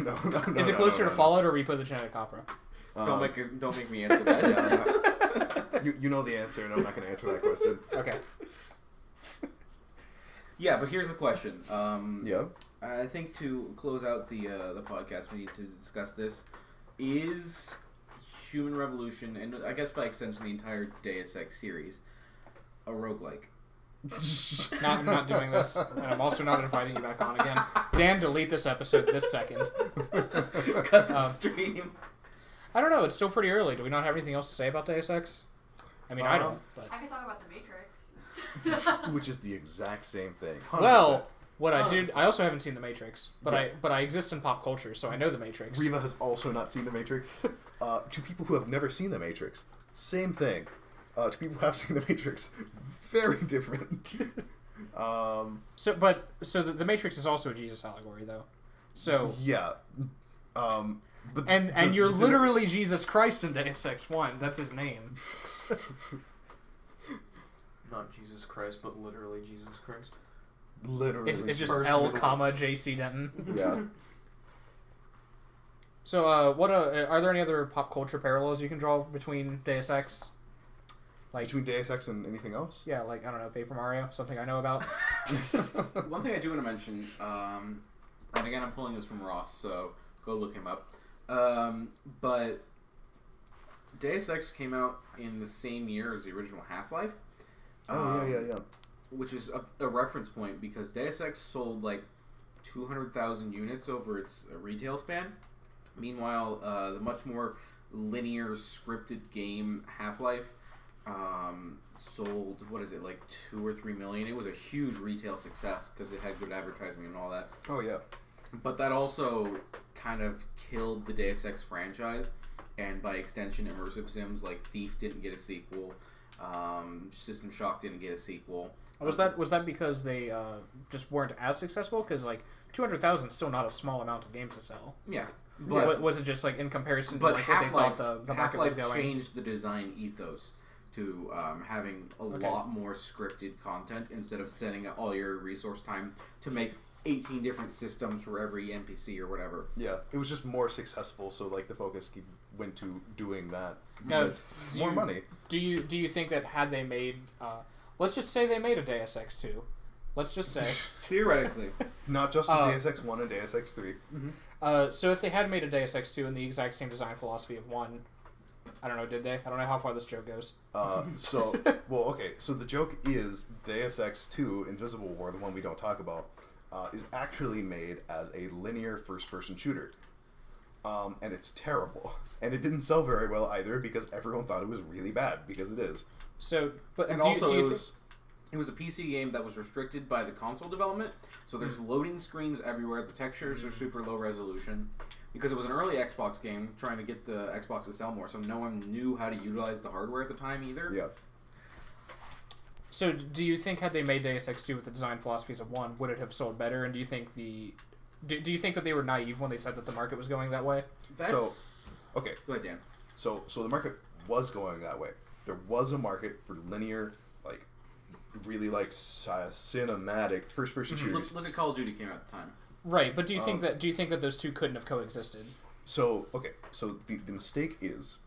Is it closer to Fallout or Repo the Genetic Opera? don't make me answer that. Yeah, you know the answer, and I'm not going to answer that question. Okay. Yeah, but here's the question. Yeah. I think to close out the podcast, we need to discuss this. Is Human Revolution, and I guess by extension the entire Deus Ex series, a roguelike? I'm not doing this, and I'm also not inviting you back on again. Dan, delete this episode this second. Cut the stream. I don't know. It's still pretty early. Do we not have anything else to say about Deus Ex? I mean, I don't. But I could talk about the Matrix. Which is the exact same thing. 100%. well, what I did, 100%. I also haven't seen The Matrix, but Yeah. I exist in pop culture, so I know The Matrix. Riva has also not seen The Matrix. To people who have never seen The Matrix, same thing. To people who have seen The Matrix, very different. So the Matrix is also a Jesus allegory, though. So Yeah. But and you're literally Jesus Christ in Deus Ex 1. That's his name. Not Jesus Christ, but literally Jesus Christ. literally. It's just First, L, middle. comma JC Denton. Yeah. So what are there any other pop culture parallels you can draw between Deus Ex? Like Between Deus Ex and anything else? yeah, like I don't know, Paper Mario, something I know about. One thing I do want to mention, and again I'm pulling this from Ross, so go look him up. But Deus Ex came out in the same year as the original Half-Life. Yeah. Which is a reference point because Deus Ex sold like 200,000 units over its retail span. Meanwhile, the much more linear scripted game Half-Life sold, what is it, like 2 or 3 million? It was a huge retail success because it had good advertising and all that. Oh, yeah. But that also kind of killed the Deus Ex franchise, and by extension, immersive sims like Thief didn't get a sequel. System Shock didn't get a sequel. Was that because they just weren't as successful? Because like 200,000 is still not a small amount of games to sell. Yeah. But was it just like in comparison to But like what they thought Half-Life, the market was Half-Life going? changed the design ethos to having a lot more scripted content instead of sending all your resource time to make 18 different systems for every NPC or whatever. Yeah. It was just more successful, so like the focus went to doing that. Now, Because more money. Do you think that had they made, let's just say they made a Deus Ex 2. Let's just say. Theoretically. Not just Deus Ex 1 and Deus Ex 3. So if they had made a Deus Ex 2 in the exact same design philosophy of 1, I don't know, did they? I don't know how far this joke goes. So the joke is Deus Ex 2 Invisible War, the one we don't talk about, is actually made as a linear first-person shooter. And it's terrible. And it didn't sell very well either because everyone thought it was really bad, because it is. So, but And do also you it was... It was a PC game that was restricted by the console development, so there's loading screens everywhere. The textures are super low resolution because it was an early Xbox game trying to get the Xbox to sell more, so no one knew how to utilize the hardware at the time either. Yeah. So, do you think had they made Deus Ex 2 with the design philosophies of 1, would it have sold better? And do you think do you think that they were naive when they said that the market was going that way? Okay. Go ahead, Dan. So the market was going that way. There was a market for linear, like, really, like, cinematic first-person shooters. Look at Call of Duty came out at the time. Right, but do you think that those two couldn't have coexisted? So the mistake is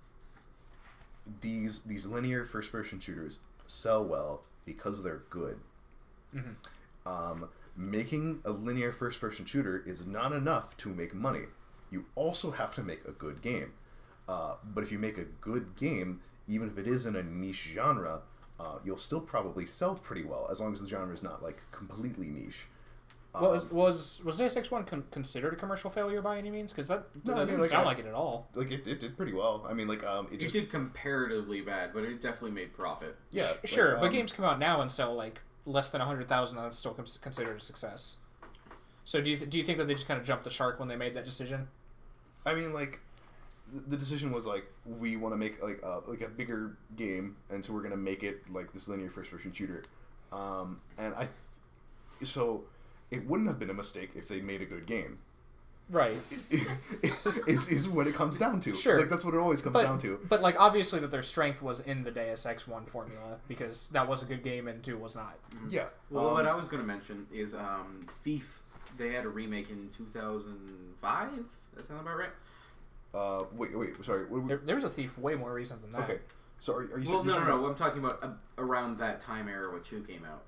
these linear first-person shooters sell well because they're good. Making a linear first-person shooter is not enough to make money. You also have to make a good game. But if you make a good game, even if it is in a niche genre, you'll still probably sell pretty well, as long as the genre is not, like, completely niche. Was Deus Ex 1 considered a commercial failure by any means? Because that doesn't sound like it at all. Like, it did pretty well. I mean, like, It did comparatively bad, but it definitely made profit. Yeah. Sure, but games come out now and sell, like, less than 100,000, and that's still considered a success. So do you think that they just kind of jumped the shark when they made that decision? I mean, like, the decision was, like, we want to make, like a bigger game, and so we're going to make it, like, this linear first-person shooter. So it wouldn't have been a mistake if they made a good game. Right. is what it comes down to. Sure. Like, that's what it always comes down to. But, like, obviously that their strength was in the Deus Ex 1 formula, because that was a good game and 2 was not. Yeah. Well, what I was going to mention is Thief. They had a remake in 2005. That sound about right? Wait. Sorry. There was a Thief way more recent than that. Okay. So are you? Well, no. I'm talking about around that time era when 2 came out.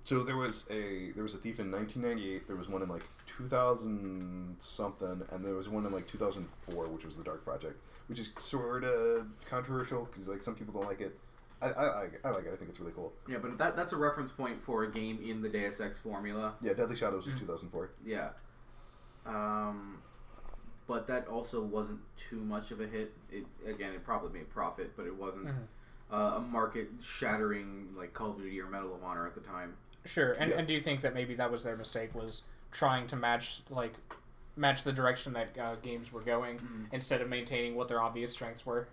So there was a Thief in 1998. There was one in, like, 2000 something, and there was one in, like, 2004, which was the Dark Project, which is sort of controversial because, like, some people don't like it. I like it. I think it's really cool. Yeah, but that's a reference point for a game in the Deus Ex formula. Yeah, Deadly Shadows was 2004. Yeah. But that also wasn't too much of a hit. It probably made profit, but it wasn't a market-shattering like Call of Duty or Medal of Honor at the time. Sure, and do you think that maybe that was their mistake, was trying to match the direction that games were going instead of maintaining what their obvious strengths were?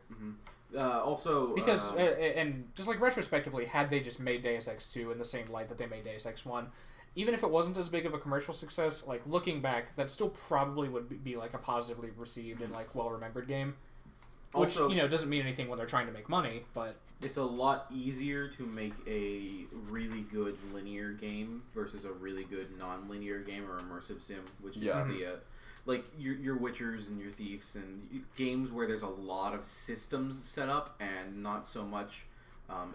Also, because and just like retrospectively, had they just made Deus Ex 2 in the same light that they made Deus Ex 1, even if it wasn't as big of a commercial success, like looking back, that still probably would be like a positively received and like well remembered game. Which, also, doesn't mean anything when they're trying to make money, but it's a lot easier to make a really good linear game versus a really good non-linear game or immersive sim, which is the like your Witchers and your Thieves and games where there's a lot of systems set up and not so much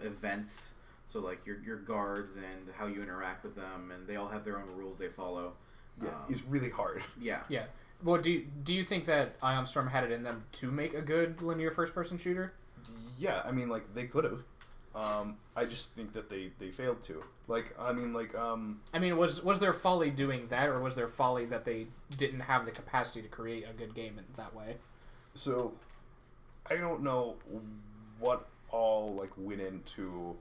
events. So like your guards and how you interact with them, and they all have their own rules they follow. Yeah, it's really hard. Yeah. Yeah. Well, do you think that Ion Storm had it in them to make a good linear first-person shooter? Yeah, I mean, like, they could have. I just think that they failed to. Like, I mean, like, I mean, was their folly doing that, or was their folly that they didn't have the capacity to create a good game in that way? So, I don't know what all, like, went into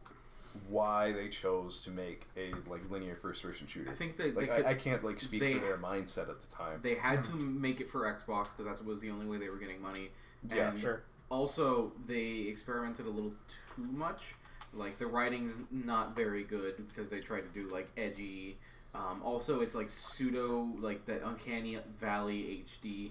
why they chose to make a, like, linear first-person shooter. I think that like, I can't, like, speak for their mindset at the time. They had to make it for Xbox because that was the only way they were getting money. Yeah, and sure. Also, they experimented a little too much. Like, the writing's not very good because they tried to do, like, edgy. Also, it's, like, pseudo, like, that Uncanny Valley HD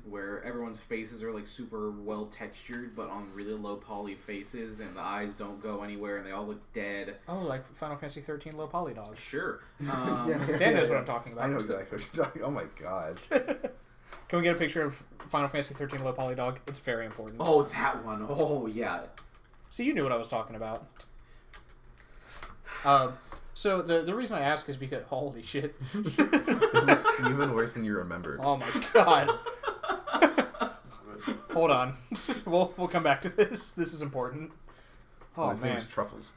where everyone's faces are, like, super well-textured but on really low-poly faces and the eyes don't go anywhere and they all look dead. Oh, like Final Fantasy 13 low poly dog. Sure. Dan knows what I'm talking about. I know exactly what you're talking about. Oh, my God. Can we get a picture of Final Fantasy 13 low poly dog? It's very important. Oh, that one. Oh, yeah. See, you knew what I was talking about. So the reason I ask is because holy shit, It looks even worse than you remembered. oh my god. Hold on, we'll come back to this. This is important. Oh His name man, is Truffles.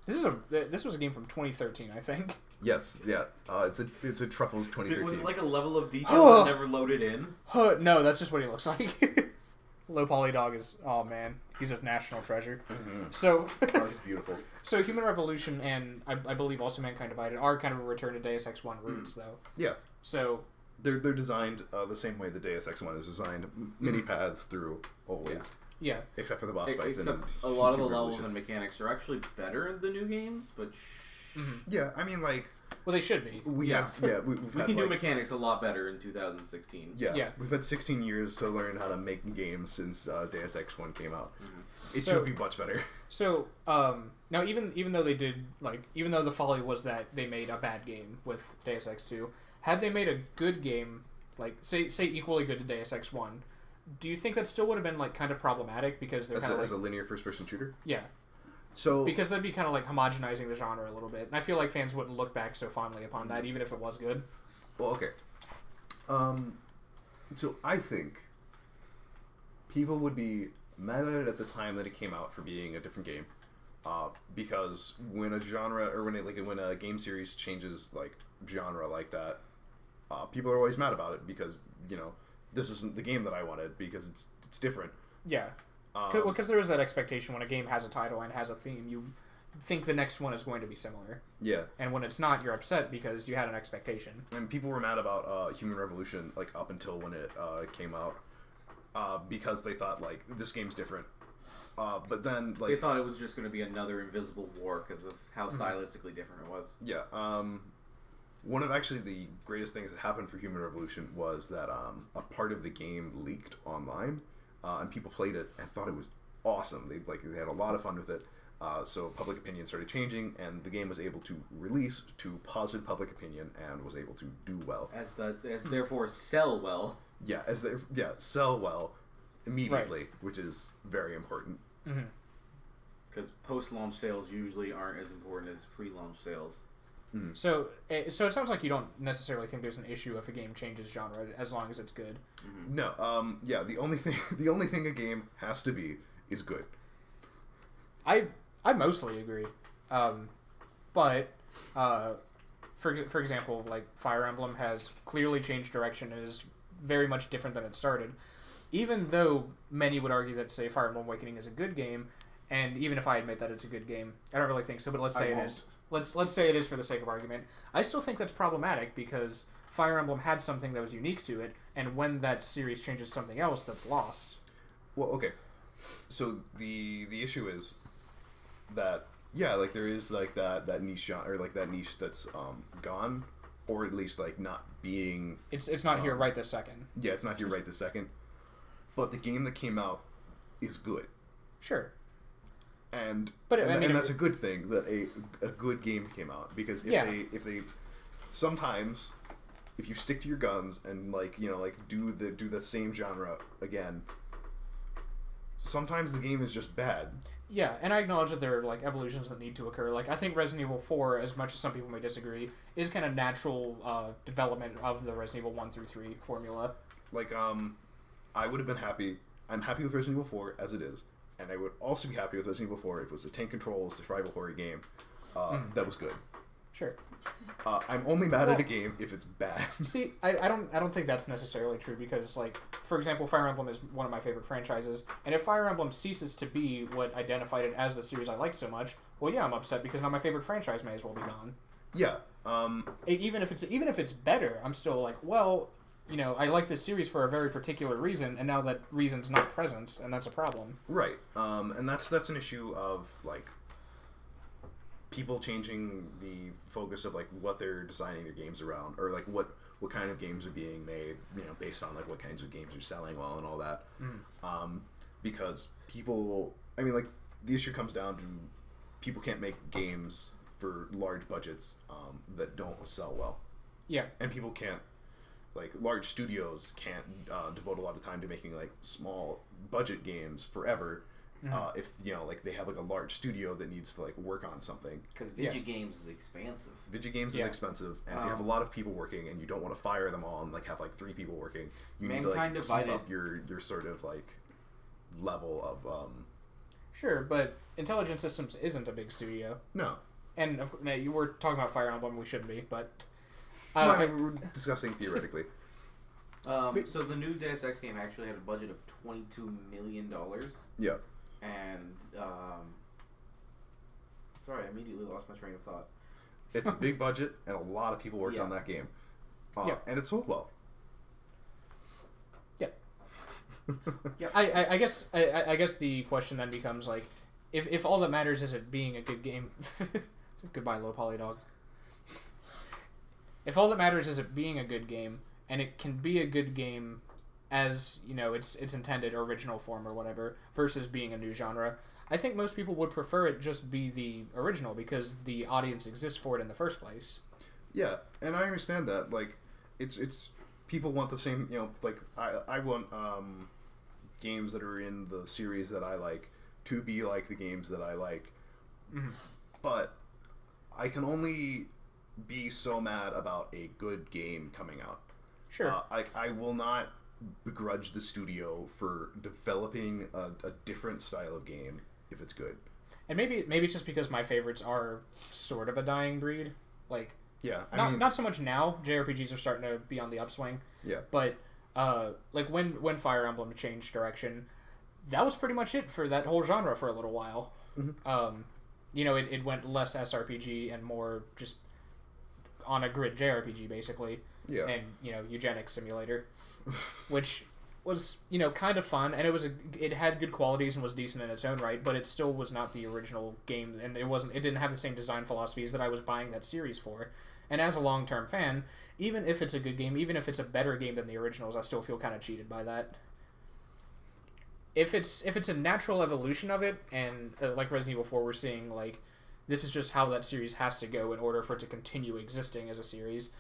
this was a game from 2013, I think. Yes, yeah. It's a Truffles 2013. Was it like a level of detail that never loaded in? No, that's just what he looks like. Low Poly Dog is, oh man, he's a national treasure. Mm-hmm. So, Oh, he's beautiful. so Human Revolution and I believe also Mankind Divided are kind of a return to Deus Ex 1 roots, though. Yeah. So, They're designed the same way the Deus Ex 1 is designed. Mini paths through always. yeah. Except for the boss fights. Except and a lot of the Human levels Revolution. and mechanics are actually better in the new games, but Yeah, I mean, like, Well, they should be. we've we had, can do like, mechanics a lot better in 2016. Yeah. We've had 16 years to learn how to make games since Deus Ex 1 came out. It So- should be much better. So, now even though they did, like, even though the folly was that they made a bad game with Deus Ex 2, had they made a good game, like, say equally good to Deus Ex 1, do you think that still would have been, like, kind of problematic because they're As kind of a, like... as a linear first-person shooter. Yeah. So Because that'd be kind of like homogenizing the genre a little bit. And I feel like fans wouldn't look back so fondly upon that, even if it was good. well, okay. So I think people would be mad at it at the time that it came out for being a different game, because when a genre or when a game series changes like genre like that, people are always mad about it because this isn't the game that I wanted because it's different. Yeah. Because there is that expectation when a game has a title and has a theme, you think the next one is going to be similar. Yeah. And when it's not, you're upset because you had an expectation. And people were mad about Human Revolution like up until when it came out, because they thought like this game's different. But then like They thought it was just going to be another Invisible War because of how stylistically different it was. yeah, one of actually the greatest things that happened for Human Revolution was that a part of the game leaked online, and people played it and thought it was awesome. They had a lot of fun with it. So public opinion started changing, and the game was able to release to positive public opinion and was able to do well. As therefore sell well. Yeah, sell well immediately, which is very important. Mm-hmm. Because post-launch sales usually aren't as important as pre-launch sales. So it sounds like you don't necessarily think there's an issue if a game changes genre as long as it's good. No, the only thing a game has to be is good. I mostly agree. But for example, like Fire Emblem has clearly changed direction and is very much different than it started. Even though many would argue that, say, Fire Emblem Awakening is a good game, and even if I admit that it's a good game, I don't really think so, but let's say it is. Let's say it is for the sake of argument. I still think that's problematic because Fire Emblem had something that was unique to it, and when that series changes something else, that's lost. Well, okay. So the issue is that like there is like that niche genre, or like that niche that's gone, or at least like not being. It's not here right this second. Yeah, it's not here right this second. But the game that came out is good. Sure. And I mean, that's a good thing that a good game came out, because if they sometimes if you stick to your guns and do the same genre again, sometimes the game is just bad. Yeah, and I acknowledge that there are like evolutions that need to occur. Like I think Resident Evil 4, as much as some people may disagree, is kind of natural development of the Resident Evil 1 through 3 formula. Like I would have been happy. I'm happy with Resident Evil 4 as it is. And I would also be happy with Resident Evil 4 if it was a tank control survival horror game that was good. Sure. I'm only mad at a game if it's bad. See, I don't think that's necessarily true because, like, for example, Fire Emblem is one of my favorite franchises, and if Fire Emblem ceases to be what identified it as the series I liked so much, well, yeah, I'm upset because now my favorite franchise may as well be gone. Yeah. Even if it's better, I'm still like, well, I like this series for a very particular reason, and now that reason's not present, and that's a problem. Right. And that's an issue of like people changing the focus of like what they're designing their games around, or like what kind of games are being made, based on like what kinds of games are selling well and all that. Because people, I mean, like the issue comes down to people can't make games for large budgets that don't sell well. Yeah. And people can't, like large studios can't devote a lot of time to making like small budget games forever. If like they have like a large studio that needs to like work on something, because video games is expensive. Video games is expensive, and if you have a lot of people working and you don't want to fire them all and like have like 3 people working, you need to like keep up your sort of like level of Sure, but Intelligent Systems isn't a big studio. No. And you were talking about Fire Emblem, we shouldn't be, but no, I mean, we're discussing theoretically. So the new Deus Ex game actually had a budget of $22 million. Yeah. And, sorry, I immediately lost my train of thought. It's a big budget, and a lot of people worked on that game. And it sold well. Yeah. Yeah. I guess the question then becomes, like, if all that matters is it being a good game... Goodbye, low poly dog. If all that matters is it being a good game, and it can be a good game as, you know, its intended original form or whatever, versus being a new genre, I think most people would prefer it just be the original because the audience exists for it in the first place. Yeah, and I understand that. Like, it's people want the same, you know, like, I want games that are in the series that I like to be like the games that I like. Mm-hmm. But I can only be so mad about a good game coming out. Sure. I will not begrudge the studio for developing a different style of game if it's good. And maybe it's just because my favorites are sort of a dying breed. Like, yeah, not so much now. JRPGs are starting to be on the upswing. Yeah. But like when Fire Emblem changed direction, that was pretty much it for that whole genre for a little while. Mm-hmm. You know, it went less SRPG and more just on a grid JRPG basically. Yeah. And, you know, eugenics simulator, which was, you know, kind of fun, and it had good qualities and was decent in its own right, but it still was not the original game, and it didn't have the same design philosophies that I was buying that series for. And as a long-term fan, even if it's a good game, even if it's a better game than the originals, I still feel kind of cheated by that. If it's a natural evolution of it, and like Resident Evil 4, we're seeing, like, this is just how that series has to go in order for it to continue existing as a series,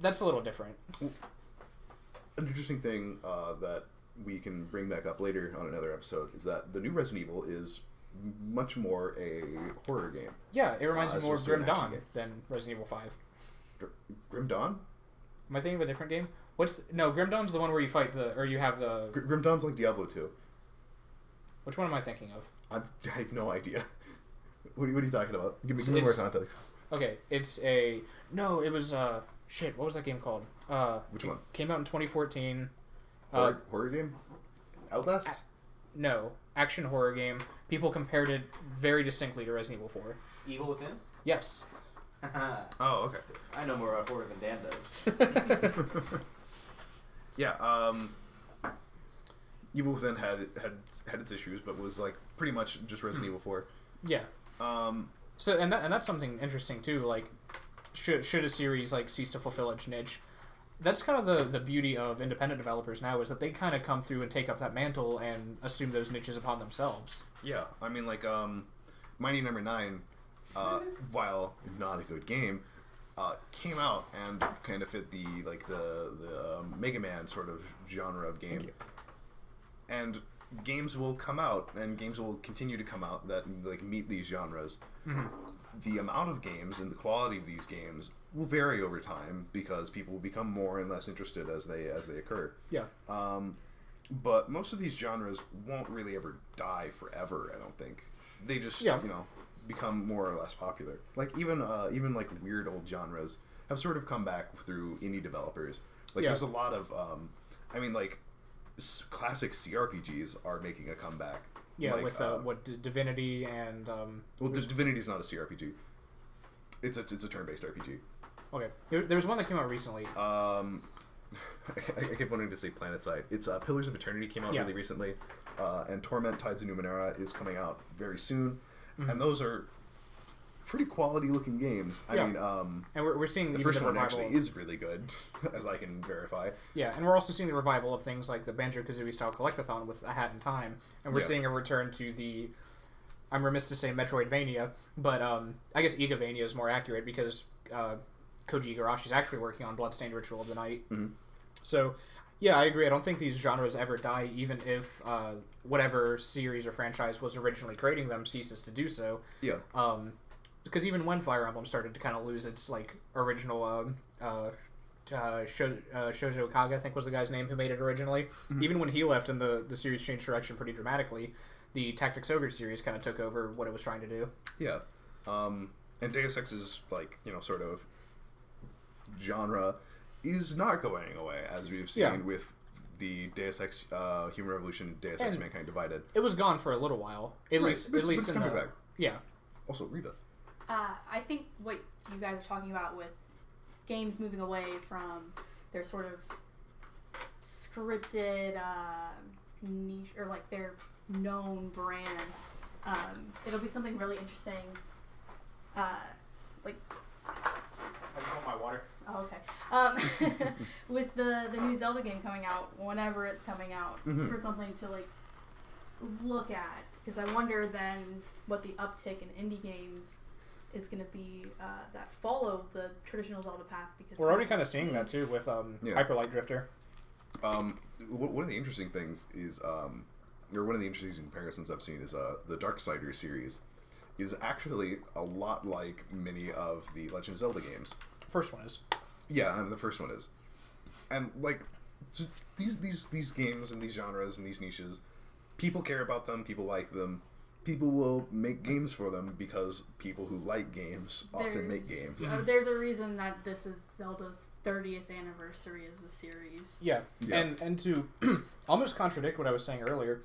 that's a little different. An interesting thing that we can bring back up later on another episode is that the new Resident Evil is much more a horror game. Yeah, it reminds me more of Grim Dawn game. than Resident Evil 5. Grim Dawn? Am I thinking of a different game? Grim Dawn's the one where you fight you have the... Grim Dawn's like Diablo 2. Which one am I thinking of? I have no idea. What are you talking about? Give me more context. Okay, it's a... No, it was... Shit, what was that game called? Which one? Came out in 2014. Horror game? Outlast? No, action horror game. People compared it very distinctly to Resident Evil 4. Evil Within? Yes. Oh, okay. I know more about horror than Dan does. Yeah, Evil Within had its issues, but was like pretty much just Resident Evil 4. Yeah. So and that's something interesting too. Like, should a series like cease to fulfill its niche? That's kind of the beauty of independent developers now, is that they kind of come through and take up that mantle and assume those niches upon themselves. Yeah, I mean, like, Mighty Number 9, while not a good game, came out and kind of fit the Mega Man sort of genre of game. And games will come out, and games will continue to come out that like meet these genres. Mm-hmm. The amount of games and the quality of these games will vary over time because people will become more and less interested as they occur. Yeah. But most of these genres won't really ever die forever, I don't think. They just become more or less popular. Like even like weird old genres have sort of come back through indie developers. Like there's a lot of classic CRPGs are making a comeback. Yeah, like, with Divinity and... Divinity is not a CRPG. It's a turn-based RPG. Okay. There was one that came out recently. I kept wanting to say PlanetSide. It's Pillars of Eternity came out really recently, and Torment Tides of Numenera is coming out very soon. Mm-hmm. And those are pretty quality-looking games. I mean, and we're seeing the first one actually is really good, as I can verify. Yeah, and we're also seeing the revival of things like the Banjo-Kazooie style collectathon with A Hat in Time, and we're seeing a return to the, I'm remiss to say Metroidvania, but I guess Igavania is more accurate because Koji Igarashi is actually working on Bloodstained Ritual of the Night. Mm-hmm. So, yeah, I agree. I don't think these genres ever die, even if whatever series or franchise was originally creating them ceases to do so. Yeah. Because even when Fire Emblem started to kind of lose its like original Shoujo Kaga, I think was the guy's name who made it originally. Mm-hmm. Even when he left and the series changed direction pretty dramatically, the Tactics Ogre series kind of took over what it was trying to do. Yeah. And Deus Ex's like, sort of genre is not going away, as we've seen with the Deus Ex Human Revolution, Deus Ex Mankind Divided. It was gone for a little while. At least it's in coming the... back. Yeah. Also, Riva. I think what you guys are talking about with games moving away from their sort of scripted niche, or like their known brand, it'll be something really interesting. Like, I want my water. oh, okay. With the new Zelda game coming out, whenever it's coming out, for something to like look at, because I wonder then what the uptick in indie games is going to be that follow the traditional Zelda path. Because we're already kind of seeing that too with Hyper Light Drifter. One of the interesting things is, or one of the interesting comparisons I've seen is the Darksiders series is actually a lot like many of the Legend of Zelda games. First one is. Yeah, and the first one is. And like, so these games and these genres and these niches, people care about them, people like them. People will make games for them because people who like games often make games. There's a reason that this is Zelda's 30th anniversary as a series. Yeah. And to almost contradict what I was saying earlier,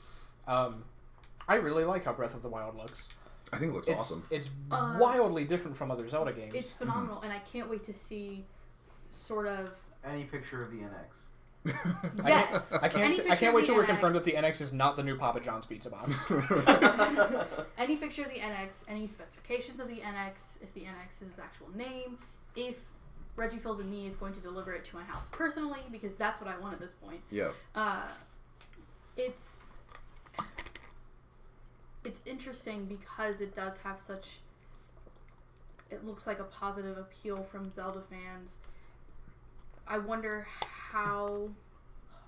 I really like how Breath of the Wild looks. I think it looks awesome. It's wildly different from other Zelda games. It's phenomenal, and I can't wait to see sort of... Any picture of the NX. Yes! I can't wait till we're confirmed that the NX is not the new Papa John's pizza box. Any picture of the NX, any specifications of the NX, if the NX is its actual name, if Reggie Fils and me is going to deliver it to my house personally, because that's what I want at this point. Yeah. It's interesting because it does have such... It looks like a positive appeal from Zelda fans. I wonder how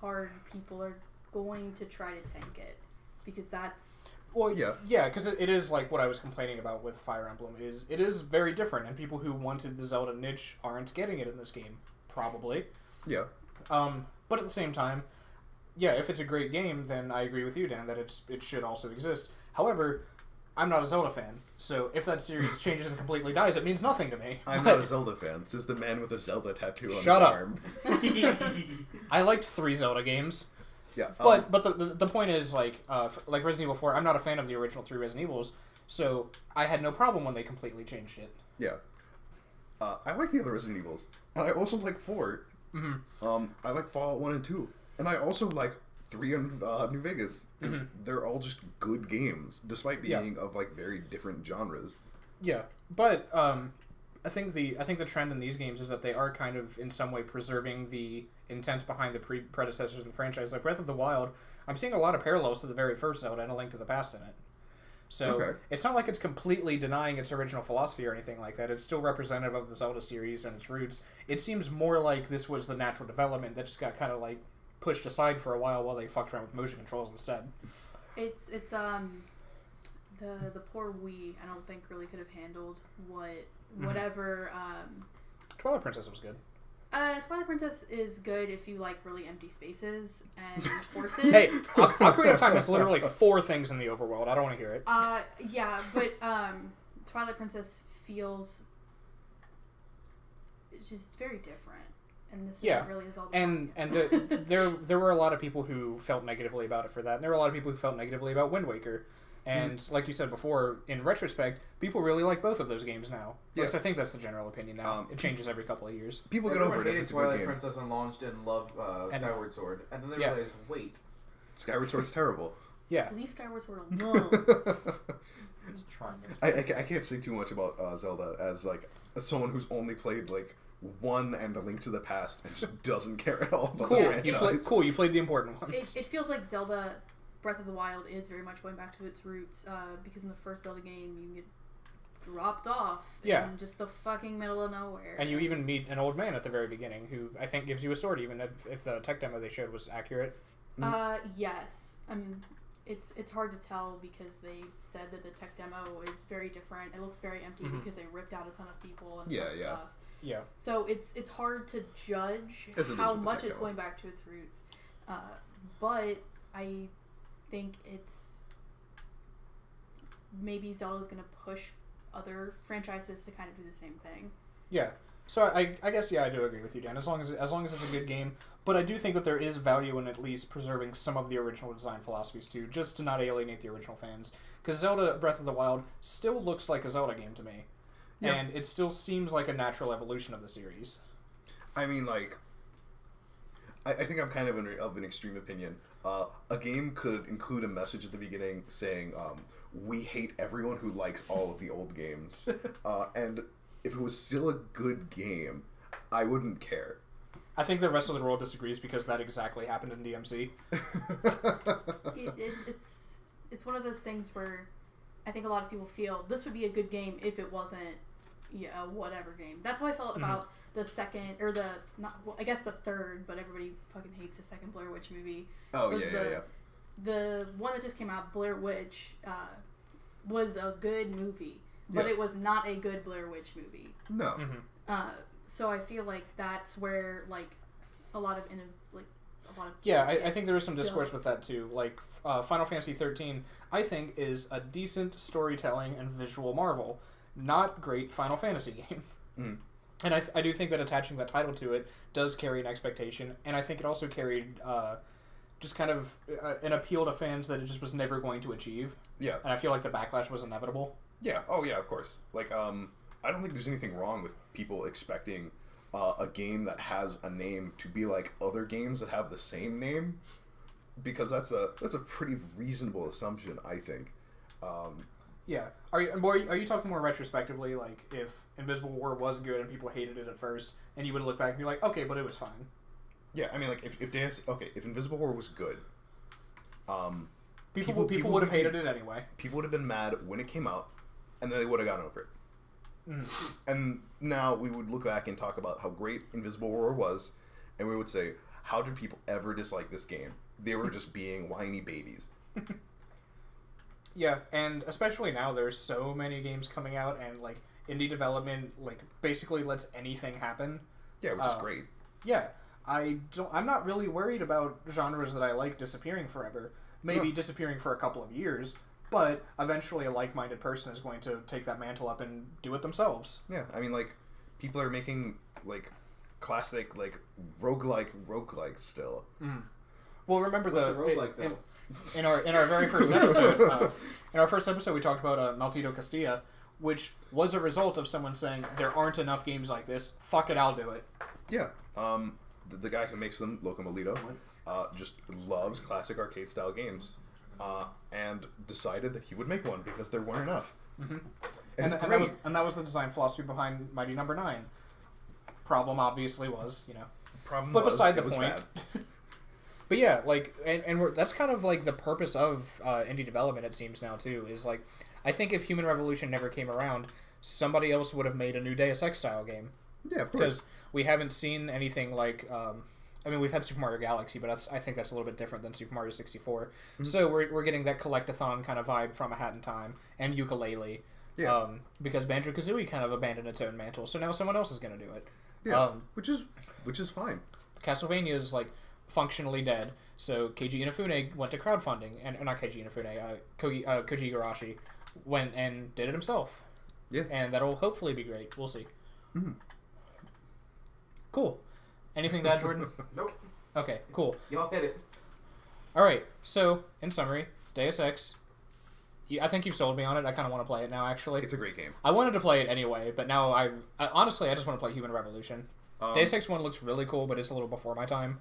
hard people are going to try to tank it, because that's... Well, yeah, because it is like what I was complaining about with Fire Emblem. It is very different, and people who wanted the Zelda niche aren't getting it in this game, probably. Yeah. But at the same time, yeah, if it's a great game, then I agree with you, Dan, that it should also exist. However, I'm not a Zelda fan, so if that series changes and completely dies, it means nothing to me. I'm not a Zelda fan. This is the man with a Zelda tattoo on his Shut up. arm. I liked 3 Zelda games. Yeah. But the point is, like Resident Evil 4, I'm not a fan of the original 3 Resident Evils, so I had no problem when they completely changed it. Yeah. I like the other Resident Evils, and I also like 4. Mm-hmm. I like Fallout 1 and 2, and I also like 3 and New Vegas, because they're all just good games, despite being of like very different genres. Yeah, but I think the trend in these games is that they are kind of in some way preserving the intent behind the predecessors in the franchise. Like Breath of the Wild, I'm seeing a lot of parallels to the very first Zelda and A Link to the Past in it. So it's not like it's completely denying its original philosophy or anything like that. It's still representative of the Zelda series and its roots. It seems more like this was the natural development that just got kind of like pushed aside for a while they fucked around with motion controls instead. It's the poor Wii, I don't think really could have handled whatever. Twilight Princess was good. Twilight Princess is good if you like really empty spaces and horses. Hey, Ocarina of Time is literally 4 things in the overworld. I don't want to hear it. Yeah, but Twilight Princess feels just very different. And this isn't really a Zelda. And there were a lot of people who felt negatively about it for that. And there were a lot of people who felt negatively about Wind Waker. And like you said before, in retrospect, people really like both of those games now. Yeah. At least I think that's the general opinion now. It changes every couple of years. People get over it. It's a good Twilight game. Princess and launched and loved Skyward Sword, and then they realized, wait, Skyward Sword's terrible. Yeah. Leave Skyward Sword alone. I'm just trying it. I can't say too much about Zelda as someone who's only played like 1 and A Link to the Past and just doesn't care at all about the franchise. You played the important ones. It feels like Zelda Breath of the Wild is very much going back to its roots, because in the first Zelda game you get dropped off in just the fucking middle of nowhere. And you even meet an old man at the very beginning who I think gives you a sword, even if the tech demo they showed was accurate. Yes. I mean, it's hard to tell because they said that the tech demo is very different. It looks very empty because they ripped out a ton of people and stuff. Yeah. So it's hard to judge how much it's going back to its roots. But I think it's maybe Zelda's going to push other franchises to kind of do the same thing. Yeah. So I guess I do agree with you, Dan. As long as it's a good game, but I do think that there is value in at least preserving some of the original design philosophies too, just to not alienate the original fans. Because Zelda Breath of the Wild still looks like a Zelda game to me, and it still seems like a natural evolution of the series. I mean, like, I think I'm kind of an extreme opinion. A game could include a message at the beginning saying, "We hate everyone who likes all of the old games," and if it was still a good game, I wouldn't care. I think the rest of the world disagrees because that exactly happened in DMC. It's one of those things where I think a lot of people feel this would be a good game if it wasn't whatever game. That's how I felt about the second, or I guess the third, but everybody fucking hates the second Blair Witch movie. Oh, yeah. The one that just came out, Blair Witch, was a good movie. But it was not a good Blair Witch movie. No. So I feel like that's where like a lot of I think there was some discourse with that too. Like Final Fantasy 13, I think is a decent storytelling and visual marvel, not great Final Fantasy game. And I do think that attaching that title to it does carry an expectation, and I think it also carried just kind of an appeal to fans that it just was never going to achieve. Yeah. And I feel like the backlash was inevitable. Yeah. Oh, yeah. Of course. Like, I don't think there's anything wrong with people expecting a game that has a name to be like other games that have the same name, because that's a pretty reasonable assumption, I think. Yeah. Are you talking more retrospectively, like if Invisible War was good and people hated it at first, and you would look back and be like, okay, but it was fine. Yeah. I mean, like if Invisible War was good, people would have hated it anyway. People would have been mad when it came out, and then they would have gotten over it. And now we would look back and talk about how great Invisible War was, and we would say, how did people ever dislike this game? They were just being whiny babies. Yeah, and especially now there's so many games coming out, and like indie development like basically lets anything happen. Yeah, which is great. Yeah. I'm not really worried about genres that I like disappearing forever. Maybe disappearing for a couple of years, but eventually a like-minded person is going to take that mantle up and do it themselves. Yeah, I mean, like, people are making, like, classic, like, roguelikes still. Well, remember What's a roguelike, though? In our very first episode, we talked about Maldito Castilla, which was a result of someone saying, there aren't enough games like this, fuck it, I'll do it. Yeah, the guy who makes them, Loco Molito, just loves classic arcade-style games. And decided that he would make one because there weren't enough. And that was the design philosophy behind Mighty Number 9. Problem obviously was, but beside the point. But yeah, like, and that's kind of like the purpose of indie development, it seems now too, is like, I think if Human Revolution never came around, somebody else would have made a new Deus Ex style game. Yeah, of course. Because we haven't seen anything like... we've had Super Mario Galaxy, but I think that's a little bit different than Super Mario 64. So we're getting that collectathon kind of vibe from A Hat in Time and Yooka-Laylee. Yeah. Because Banjo-Kazooie kind of abandoned its own mantle, so now someone else is going to do it. Yeah, which is fine. Castlevania is like functionally dead, so Keiji Inafune went to crowdfunding, and not Keiji Inafune, Koji Igarashi went and did it himself. Yeah. And that'll hopefully be great. We'll see. Cool. Anything to add, Jordan? Nope. Okay, cool. Y'all hit it. Alright, so, in summary, Deus Ex. I think you've sold me on it. I kind of want to play it now, actually. It's a great game. I wanted to play it anyway, but now honestly, I just want to play Human Revolution. Deus Ex 1 looks really cool, but it's a little before my time.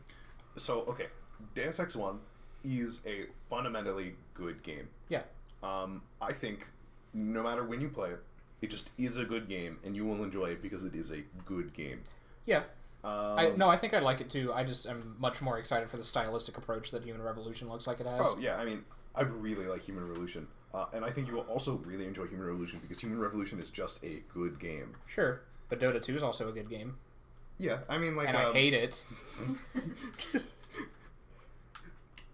So, okay. Deus Ex 1 is a fundamentally good game. Yeah. I think no matter when you play it, it just is a good game, and you will enjoy it because it is a good game. Yeah. I think I like it too. I just am much more excited for the stylistic approach that Human Revolution looks like it has. Oh, yeah. I mean, I really like Human Revolution. And I think you will also really enjoy Human Revolution because Human Revolution is just a good game. Sure. But Dota 2 is also a good game. Yeah, I mean, like... And I hate it.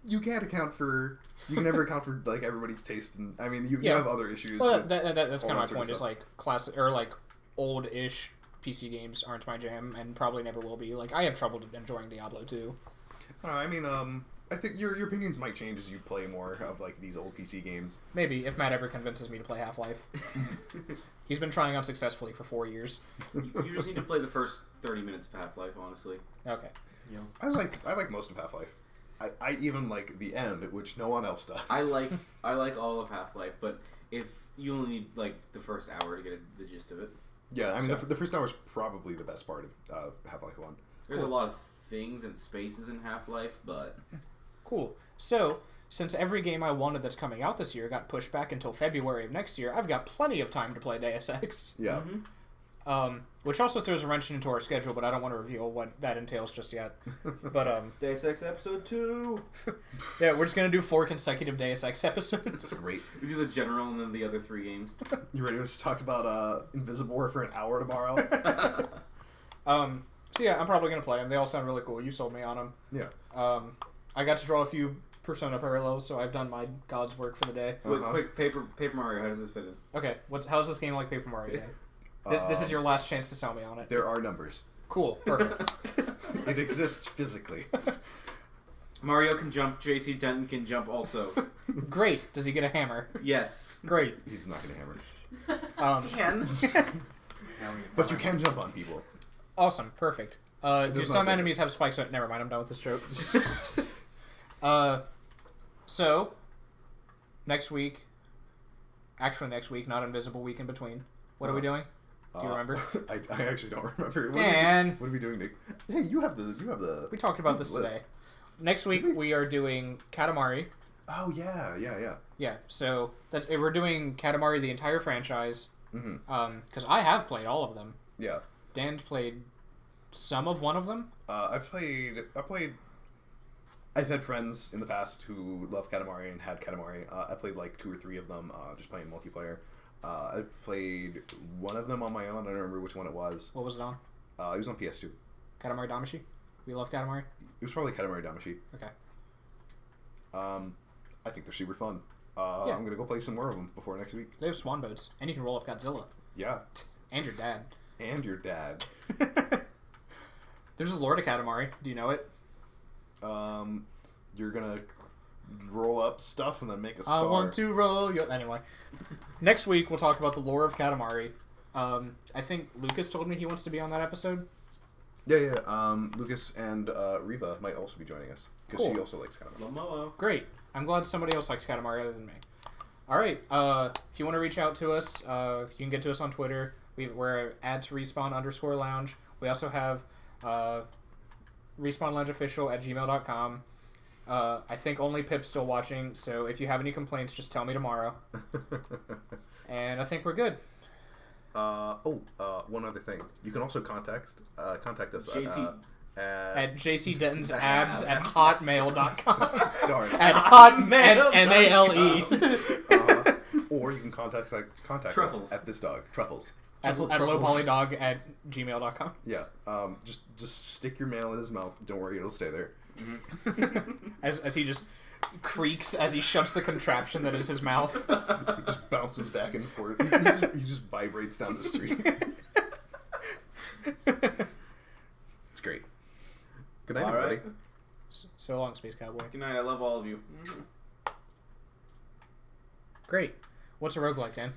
You can't account for... You can never account for, like, everybody's taste. And I mean, you have other issues. Well, that's kind of my point, is, like, classic... Or, like, old-ish PC games aren't my jam and probably never will be. Like, I have trouble enjoying Diablo 2. I mean, I think your opinions might change as you play more of like these old PC games. Maybe if Matt ever convinces me to play Half-Life. He's been trying unsuccessfully for 4 years. You just need to play the first 30 minutes of Half-Life, honestly. Okay. You know, I like most of Half-Life. I even like the end, which no one else does. I like all of Half-Life, but if you only need like the first hour to get the gist of it. Yeah, I mean So- the first hour is probably the best part of Half-Life 1. There's a lot of things and spaces in Half-Life, but Cool. So, since every game I wanted that's coming out this year got pushed back until February of next year, I've got plenty of time to play Deus Ex. Yeah. Which also throws a wrench into our schedule, but I don't want to reveal what that entails just yet. But, Deus Ex Episode 2. yeah, we're just going to do 4 consecutive Deus Ex episodes. That's great. we do the general and then the other 3 games. You ready to talk about Invisible War for an hour tomorrow? So yeah, I'm probably going to play them. They all sound really cool. You sold me on them. Yeah. I got to draw a few Persona parallels, so I've done my God's work for the day. Wait, quick, Paper Mario, how does this fit in? Okay, how's this game like Paper Mario Day? This is your last chance to sell me on it. There are numbers. Cool, perfect. It exists physically. Mario can jump, JC Denton can jump also. Great. Does he get a hammer? Yes. Great. He's not going to hammer. Dan. But you can jump on people. Awesome, perfect. Do does some not enemies have spikes? Never mind, I'm done with this joke. So, next week, not Invisible Week in between. What are we doing? Do you remember? I actually don't remember. Dan! What are we doing, Nick? Hey, you have the. We talked about this list. today. Next week, we are doing Katamari. Oh yeah. Yeah, so we're doing Katamari, the entire franchise. Mm-hmm. Because I have played all of them. Yeah. Dan's played some of one of them. I've had friends in the past who love Katamari and had Katamari. I played like 2 or 3 of them, just playing multiplayer. I played one of them on my own. I don't remember which one it was. What was it on? It was on PS2. Katamari Damacy? We love Katamari? It was probably Katamari Damacy. Okay. I think they're super fun. Yeah. I'm gonna go play some more of them before next week. They have swan boats, and you can roll up Godzilla. Yeah. And your dad. And your dad. There's a lore to Katamari. Do you know it? You're gonna roll up stuff and then make a star. I want to roll your... Anyway. Next week, we'll talk about the lore of Katamari. I think Lucas told me he wants to be on that episode. Yeah. Lucas and Riva might also be joining us because Cool. she also likes Katamari. Momo. Great. I'm glad somebody else likes Katamari other than me. All right. If you want to reach out to us, you can get to us on Twitter. We're at @respawn_lounge. We also have respawnloungeofficial@gmail.com. I think only Pip's still watching, so if you have any complaints, just tell me tomorrow. And I think we're good. One other thing. You can also contact us JC. At jcdentonsabs at hotmail.com. Darn. At hotmail, M-A-L-E. Or you can contact us Truffles. at this dog. Truffles. At Truffles. lowpolydog@gmail.com. Yeah. Just stick your mail in his mouth. Don't worry, it'll stay there. As he just creaks as he shuts the contraption that is his mouth. He just bounces back and forth. He just vibrates down the street. It's great. Good night, All right. everybody. So long, Space Cowboy. Good night. I love all of you. Great. What's a roguelike, Dan?